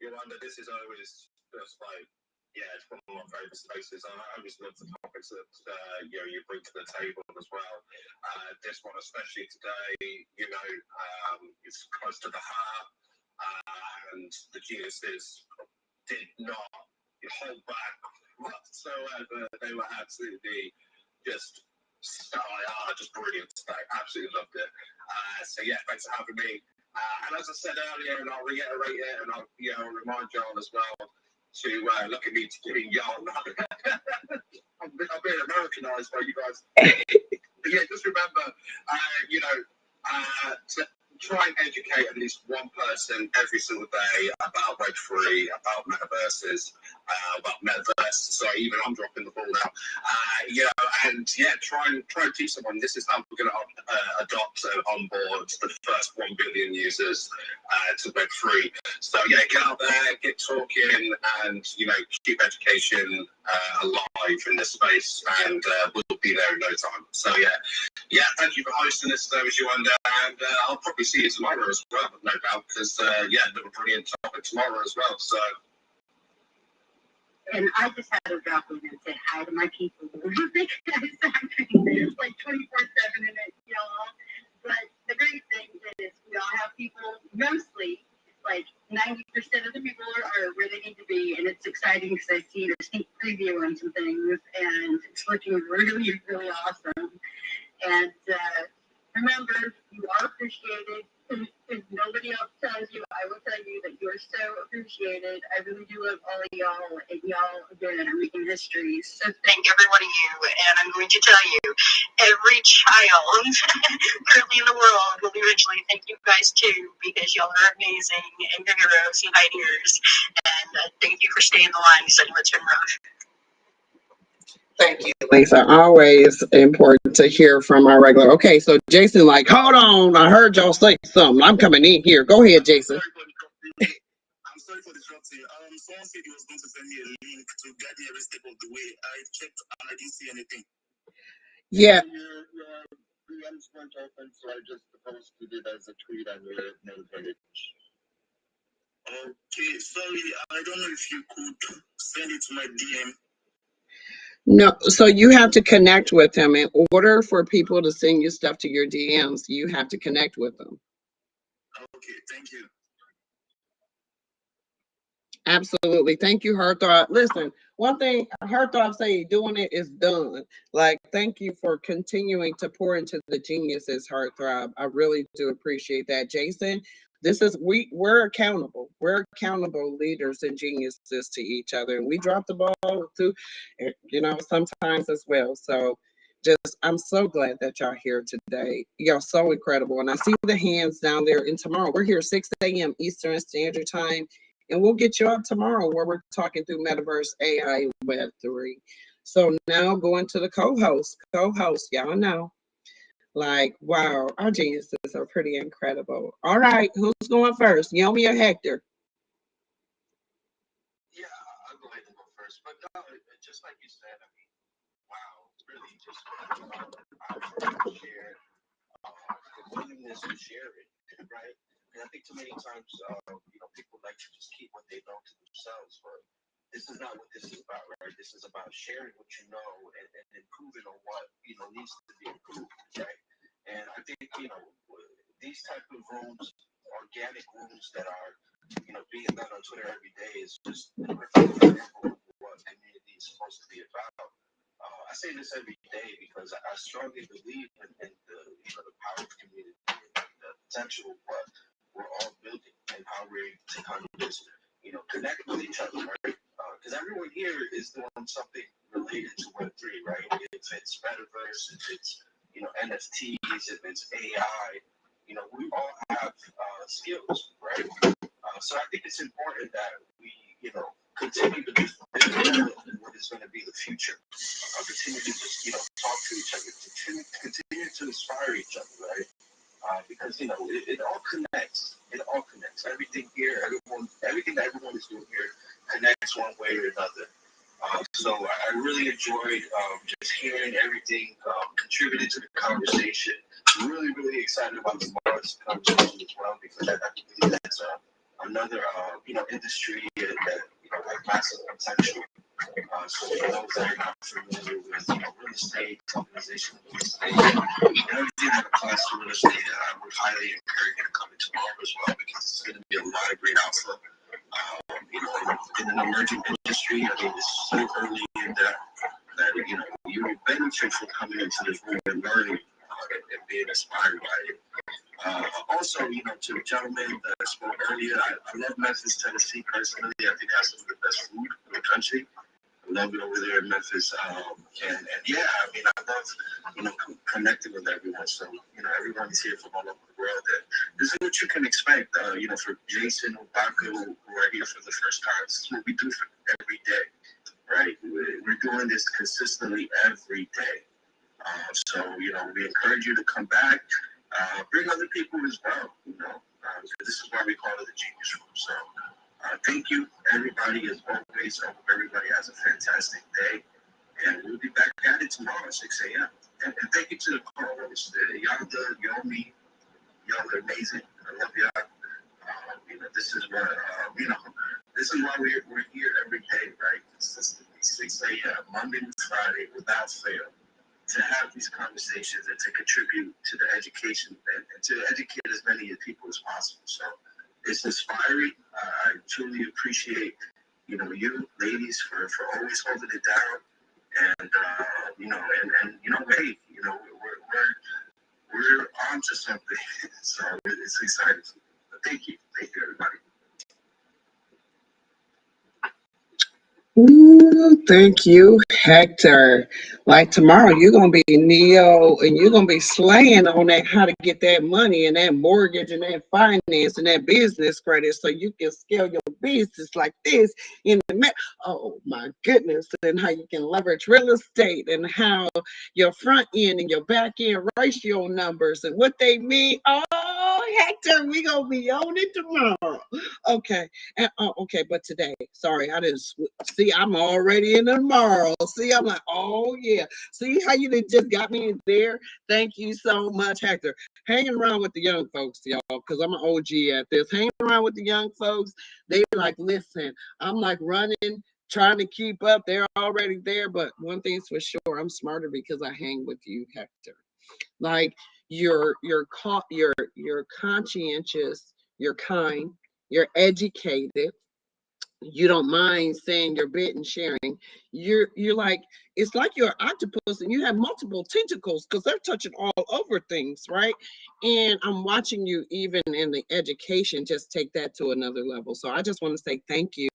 Yaeunda, this is always just like, it's one of my favorite spaces. I always love the topics that you bring to the table as well. This one, especially today, it's close to the heart, and the geniuses did not hold back whatsoever. They were absolutely just brilliant today. Absolutely loved it. So thanks for having me. And as I said earlier, and I'll reiterate it, and I'll remind y'all as well to look at me to giving y'all. I'm being Americanized by you guys. But just remember, to try and educate at least one person every single day about Web3, about Metaverses, about Metaverse. Sorry, even I'm dropping the ball now. Try and teach someone. This is how we're going to adopt and onboard the first 1 billion users to Web3. So get out there, get talking, and keep education alive in this space, and we'll be there in no time. So thank you for hosting this today, Yaeunda, and I'll probably see you tomorrow as well, no doubt, because another brilliant topic tomorrow as well. So. And I just had to drop in and say hi to my people because I'm like 24/7 in it, y'all. But the great thing is we all have people, mostly like 90% of the people are where they need to be, and it's exciting because I've seen a sneak preview on some things, and it's looking really, really awesome. And remember, you are appreciated. If nobody else tells you, I will tell you that you're so appreciated. I really do love all of y'all, and y'all, again, are making history. So thank every one of you, and I'm going to tell you, every child currently in the world will eventually thank you guys too, because y'all are amazing, and you're heroes and pioneers, and thank you for staying the line because I know it's been rough. Thank you, Lisa. Always important to hear from our regular. Okay, so Jason, like, hold on. I heard y'all say something. I'm coming in here. Go ahead, Jason. I'm sorry for disrupting. Someone said he was going to send me a link to guide me every step of the way. I checked and I didn't see anything. Yeah. Your DMs weren't open, so I just posted it as a tweet on your main page. Okay, sorry. I don't know if you could send it to my DM. No, so you have to connect with them. In order for people to send you stuff to your DMs, you have to connect with them. Okay, thank you. Absolutely. Thank you, Heartthrob. Listen, one thing Heartthrob say, doing it is done. Like, thank you for continuing to pour into the geniuses, Heartthrob. I really do appreciate that. Jason, this is we're accountable. We're accountable leaders and geniuses to each other. And we drop the ball too, sometimes as well. So just I'm so glad that y'all here today. Y'all so incredible. And I see the hands down there. And tomorrow we're here 6 a.m. Eastern Standard Time. And we'll get you up tomorrow where we're talking through Metaverse, AI, and Web3. So now going to the co-host. Co-host, y'all know. Like, wow, our geniuses are pretty incredible. All right, who's going first? Yomi or Hector? Yeah, I'll go ahead and go first. But no, just like you said, I mean, wow, really just share the willingness to share it, right? And I think too many times, people like to just keep what they know to themselves, but this is not what this is about, right? This is about sharing what you know and improving on what, needs to be improved, right? And I think, these type of rooms, organic rooms that are, being done on Twitter every day is just a perfect example of what community is supposed to be about. I say this every day because I strongly believe in the power of community and the potential of what we're all building and how we're able to kind of just, connect with each other, right? Because everyone here is doing something related to Web3, right? If it's Metaverse, if it's, NFTs, if it's AI, we all have skills, right? So I think it's important that we, continue to just build what is going to be the future. Continue to just, talk to each other, continue to inspire each other, right? Because it all connects. It all connects. Everything here, everything that everyone is doing here connects one way or another. So I really enjoyed just hearing everything contributed to the conversation. I'm really, really excited about tomorrow's conversation as well because I believe that's another industry that has massive potential. So for those that are not familiar with real estate, tokenization of real estate, and everything that applies to real estate, I would highly encourage you to come in tomorrow as well because it's going to be a lot of great alpha. In an emerging industry, I mean, it's so early in that you will benefit from coming into this room and learning and being inspired by it. Also, to the gentleman that spoke earlier, I love Memphis, Tennessee personally. I think that's some of the best food in the country. I love it over there in Memphis. And yeah, I mean, I love, connecting with everyone. So, everyone is here from all over the world. And this is what you can expect, for Jason, Obaka, who are here for the first time. This is what we do for every day, right? We're doing this consistently every day. So, we encourage you to come back, bring other people as well, this is why we call it the Genius Room. So, thank you, everybody, as always. I hope everybody has a fantastic day. And we'll be back at it tomorrow at 6 a.m. And thank you to the co-hosts, Yaeunda, Yomi. Y'all are amazing. I love y'all. This is what, this is why we're here every day, right? Consistently, 6 a.m., Monday to Friday, without fail, to have these conversations and to contribute to the education and to educate as many people as possible. So it's inspiring. I truly appreciate, you ladies for always holding it down. And hey, we're on to something. So it's exciting. But thank you, everybody. Ooh, thank you, Hector. Like tomorrow, you're gonna be Neo, and you're gonna be slaying on that how to get that money and that mortgage and that finance and that business credit, so you can scale your business like this in the oh my goodness, and how you can leverage real estate and how your front end and your back end ratio numbers and what they mean. Oh, Hector, we gonna be on it tomorrow. Okay, and okay, but today, sorry, I didn't see. I'm already in tomorrow. See, I'm like, oh yeah. See how you just got me in there. Thank you so much, Hector. Hanging around with the young folks, y'all, because I'm an OG at this. Hanging around with the young folks, they like, listen. I'm like running, trying to keep up. They're already there, but one thing's for sure, I'm smarter because I hang with you, Hector. Like you're conscientious, you're kind, you're educated, you don't mind saying your bit and sharing. You're like, it's like you're an octopus and you have multiple tentacles because they're touching all over things, right? And I'm watching you even in the education just take that to another level. So I just want to say thank you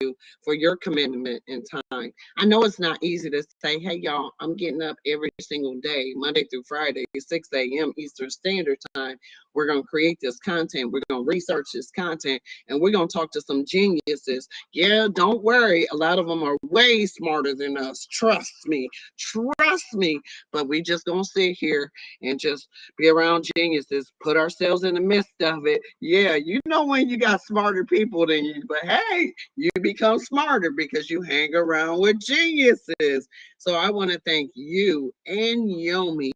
for your commitment and time. I know it's not easy to say, hey y'all, I'm getting up every single day, Monday through Friday, 6 a.m. Eastern Standard Time. We're going to create this content. We're going to research this content, and we're going to talk to some geniuses. Yeah, don't worry. A lot of them are way smarter than us. Trust me. Trust me. But we just going to sit here and just be around geniuses, put ourselves in the midst of it. Yeah, you know when you got smarter people than you, but hey, you become smarter because you hang around with geniuses. So I want to thank you and Yomi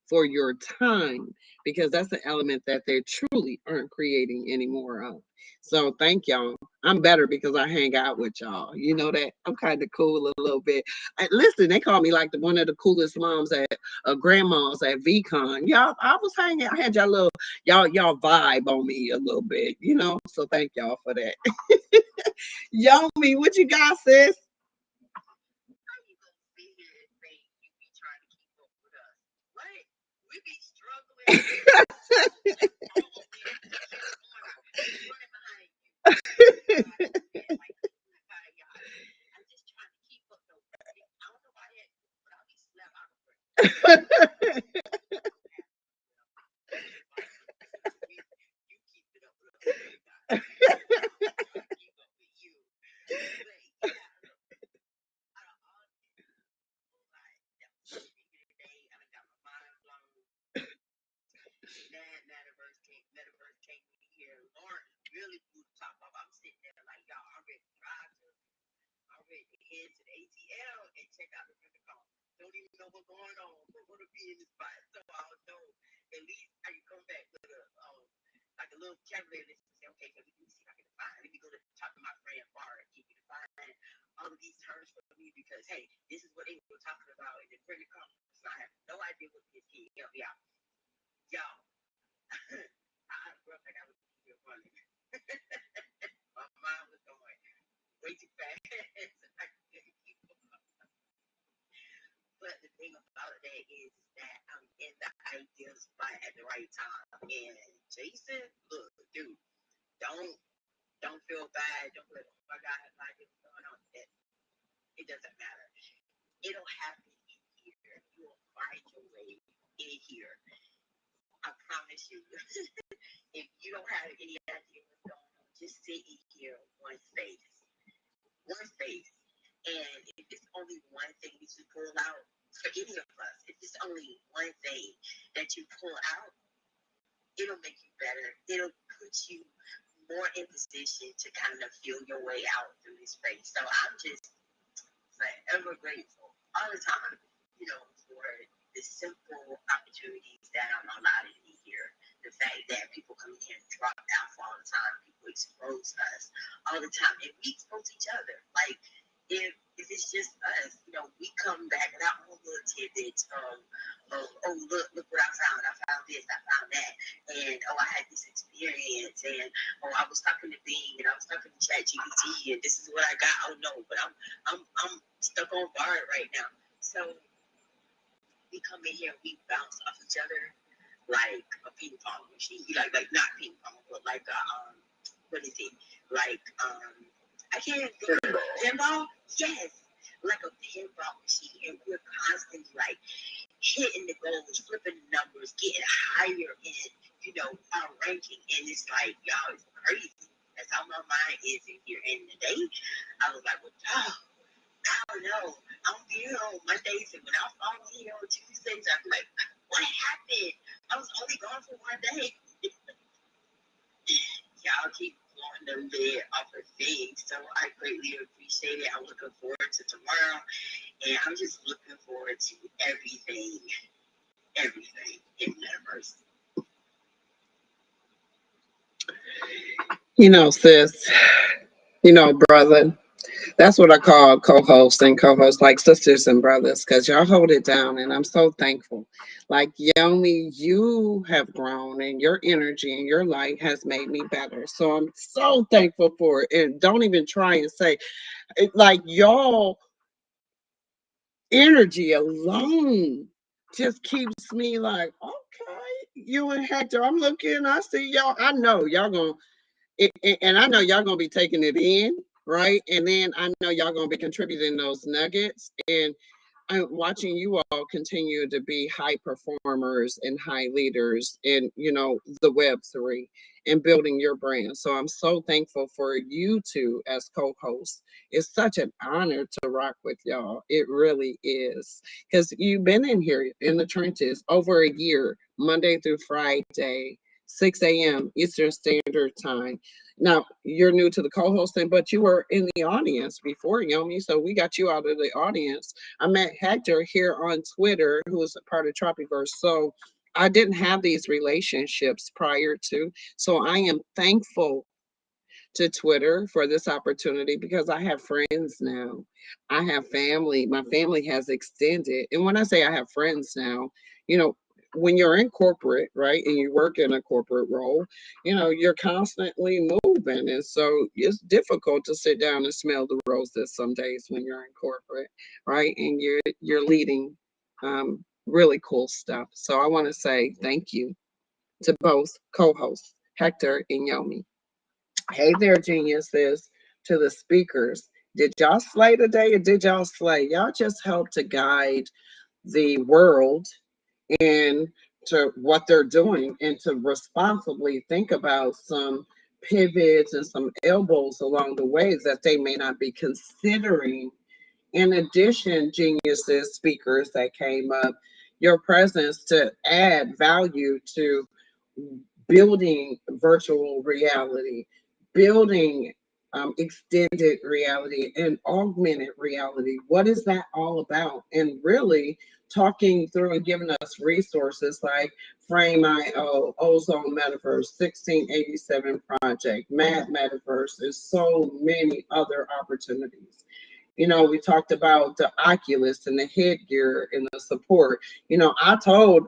for your time, because that's an element that they truly aren't creating anymore of. So thank y'all. I'm better because I hang out with y'all. You know that I'm kind of cool a little bit. Listen, they call me like one of the coolest moms at grandmas at VCon. Y'all, I was hanging. I had y'all vibe on me a little bit. So thank y'all for that. Yomi, what you got, sis? How you gonna sit here and say you be trying to keep up with us? What? We be struggling. Running behind you. Like, y'all. I'm just trying to keep up though. I don't know why that, but I'll be slapped out of breath. You keep it up with us. Keep up with you. But yeah, out of all this, like, that was today, I got my mind blown. Metaverse came in here. Lauren really blew the top off. I'm sitting there like, y'all, I'm ready to drive to, I'm ready to head to the ATL and check out the rental car. Don't even know what's going on, but want to be in this spot. So I'll know at least I can come back with a like a little calculator and say, okay, let me see if I can find. Let me go to talk to my friend Bar and keep it find all of these terms for me because hey, this is what they were talking about in the rental conference. I have no idea what this kid help me out. Y'all. I felt like I was here running. My mind was going way too fast. But the thing about that is that I'm in the ideal spot at the right time. And Jason, look, dude, don't feel bad. Don't be like, oh my God, like what's going on. It doesn't matter. It'll happen in here. You will find your way in here. I promise you. If you don't have any idea what's going on, just sit in here one space. And if it's only one thing that you pull out, for any of us, if it's only one thing that you pull out, it'll make you better. It'll put you more in position to kind of feel your way out through this space. So I'm just forever grateful all the time, for the simple opportunities that I'm allowed to be here. The fact that people come in here and drop off all the time, people expose us all the time, and we expose each other. Like, if it's just us, we come back with our own little tidbits of, oh, look what I found. I found this, I found that, and I had this experience, and I was talking to Bing, and I was talking to ChatGPT, and this is what I got. Oh no, but I'm stuck on Bard right now. So we come in here, we bounce off each other like a ping pong machine. Like not ping pong, but like what is it? Like I can't pinball? Yes. Like a pinball machine. And we're constantly like hitting the goals, flipping the numbers, getting higher in, our ranking. And it's like, y'all, it's crazy. That's how my mind is in here. And today I was like, well, I don't know. I'm here on Mondays, and when I'm on here on Tuesdays, I'm like, what happened? I was only gone for one day. Y'all keep blowing the lid off of things, so I greatly appreciate it. I'm looking forward to tomorrow, and I'm just looking forward to everything in Metaverse. Sis, brother, That's what I call co-host and co-host, like sisters and brothers, because y'all hold it down, and I'm so thankful. Like Yomi, you have grown, and your energy and your light has made me better. So I'm so thankful for it. And don't even try and say it, like y'all energy alone just keeps me like, okay, you and Hector, I'm looking, I see y'all, I know y'all gonna and I know y'all gonna be taking it in, right? And then I know y'all gonna be contributing those nuggets. And I'm watching you all continue to be high performers and high leaders in, the Web3 and building your brand. So I'm so thankful for you two as co-hosts. It's such an honor to rock with y'all. It really is. Because you've been in here in the trenches over a year, Monday through Friday, 6 a.m. Eastern Standard Time. Now, you're new to the co-hosting, but you were in the audience before, Yomi. So we got you out of the audience. I met Hector here on Twitter, who was a part of Tropiverse. So I didn't have these relationships prior to. So I am thankful to Twitter for this opportunity because I have friends now. I have family. My family has extended. And when I say I have friends now, you know, when you're in corporate, right, and you work in a corporate role, you're constantly moving. And so it's difficult to sit down and smell the roses some days when you're in corporate, right? And you're leading really cool stuff. So I want to say thank you to both co-hosts, Hector and Yomi. Hey there, geniuses, to the speakers. Did y'all slay today or did y'all slay? Y'all just help to guide the world in to what they're doing and to responsibly think about some pivots and some elbows along the way that they may not be considering. In addition, geniuses, speakers that came up, your presence to add value to building virtual reality, building extended reality and augmented reality. What is that all about? And really talking through and giving us resources like Frame.io, Ozone Metaverse, 1687 Project, Mad Metaverse, and so many other opportunities. We talked about the Oculus and the headgear and the support. I told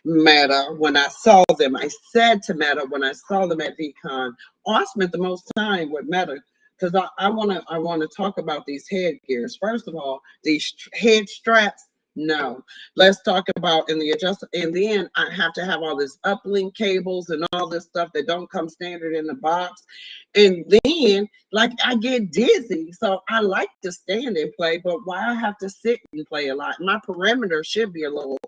Meta when I saw them, I said to Meta when I saw them at VCon, I spent the most time with Meta because I wanna talk about these headgears. First of all, these head straps. No, let's talk about in the adjust, and then I have to have all this uplink cables and all this stuff that don't come standard in the box. And then, like, I get dizzy. So I like to stand and play, but why I have to sit and play a lot? My perimeter should be a little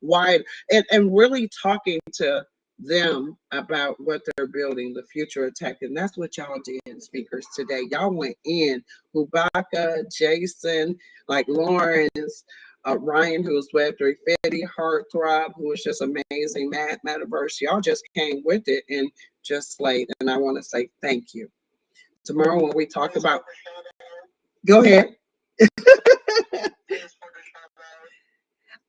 wide. And really talking to them about what they're building, the future of tech. And that's what y'all did, speakers, today. Y'all went in. Hubaka, Jason, like Lawrence, Ryan, who's Web3 Fetty, Heartthrob, who was just amazing, Metaverse. Y'all just came with it and just slayed. And I want to say thank you. Tomorrow when we talk about, go ahead.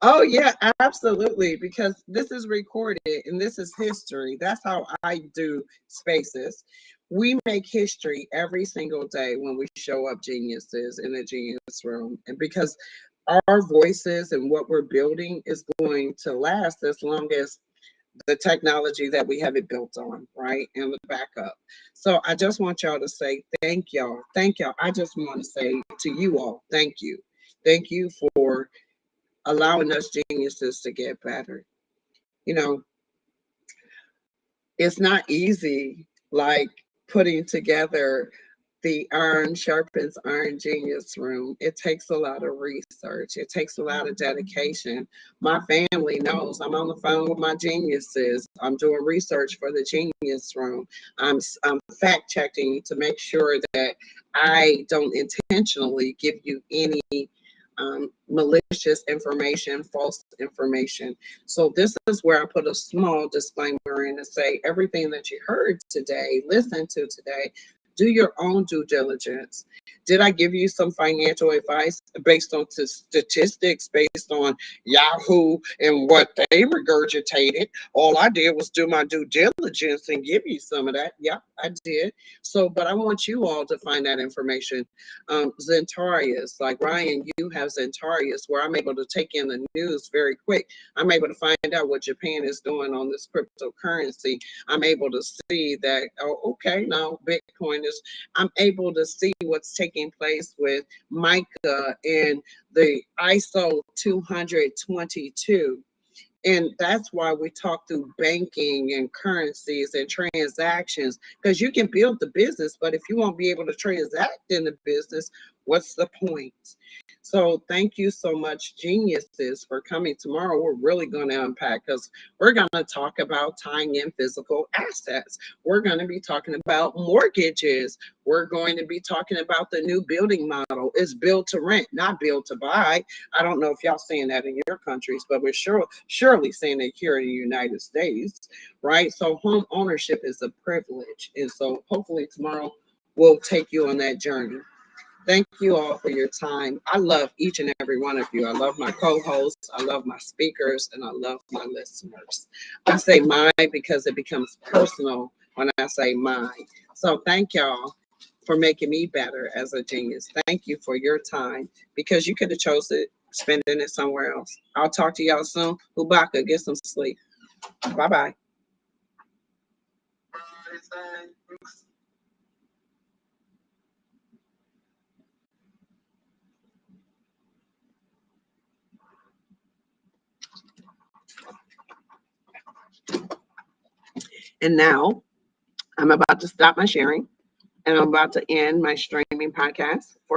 Oh yeah, absolutely. Because this is recorded and this is history. That's how I do spaces. We make history every single day when we show up, geniuses, in the genius room. And because our voices and what we're building is going to last as long as the technology that we have it built on, right? And the backup. So I just want y'all to say thank y'all. Thank y'all. I just want to say to you all, thank you. Thank you for allowing us geniuses to get better. You know, it's not easy like putting together the iron sharpens iron genius room. It takes a lot of research. It takes a lot of dedication. My family knows I'm on the phone with my geniuses. I'm doing research for the genius room. I'm fact checking to make sure that I don't intentionally give you any malicious information, false information. So this is where I put a small disclaimer in to say everything that you heard today, listened to today, Do your own due diligence. Did I give you some financial advice based on statistics, based on Yahoo and what they regurgitated? All I did was do my due diligence and give you some of that. Yeah, I did. So, but I want you all to find that information. Zentarius, like Ryan, you have Zentarius, where I'm able to take in the news very quick. I'm able to find out what Japan is doing on this cryptocurrency. I'm able to see that, oh, okay, now Bitcoin is, I'm able to see what's taking place with Micah and the ISO 222. And that's why we talk through banking and currencies and transactions, because you can build the business, but if you won't be able to transact in the business, what's the point? So thank you so much, geniuses, for coming tomorrow. We're really going to unpack, because we're going to talk about tying in physical assets. We're going to be talking about mortgages. We're going to be talking about the new building model. It's build to rent, not build to buy. I don't know if y'all seeing that in your countries, but we're surely seeing it here in the United States, right? So home ownership is a privilege. And so hopefully tomorrow we'll take you on that journey. Thank you all for your time. I love each and every one of you. I love my co-hosts, I love my speakers, and I love my listeners. I say mine because it becomes personal when I say mine. So thank y'all for making me better as a genius. Thank you for your time, because you could have chosen it, spending it somewhere else. I'll talk to y'all soon. Ubaka, get some sleep. Bye-bye. And now I'm about to stop my sharing, and I'm about to end my streaming podcast for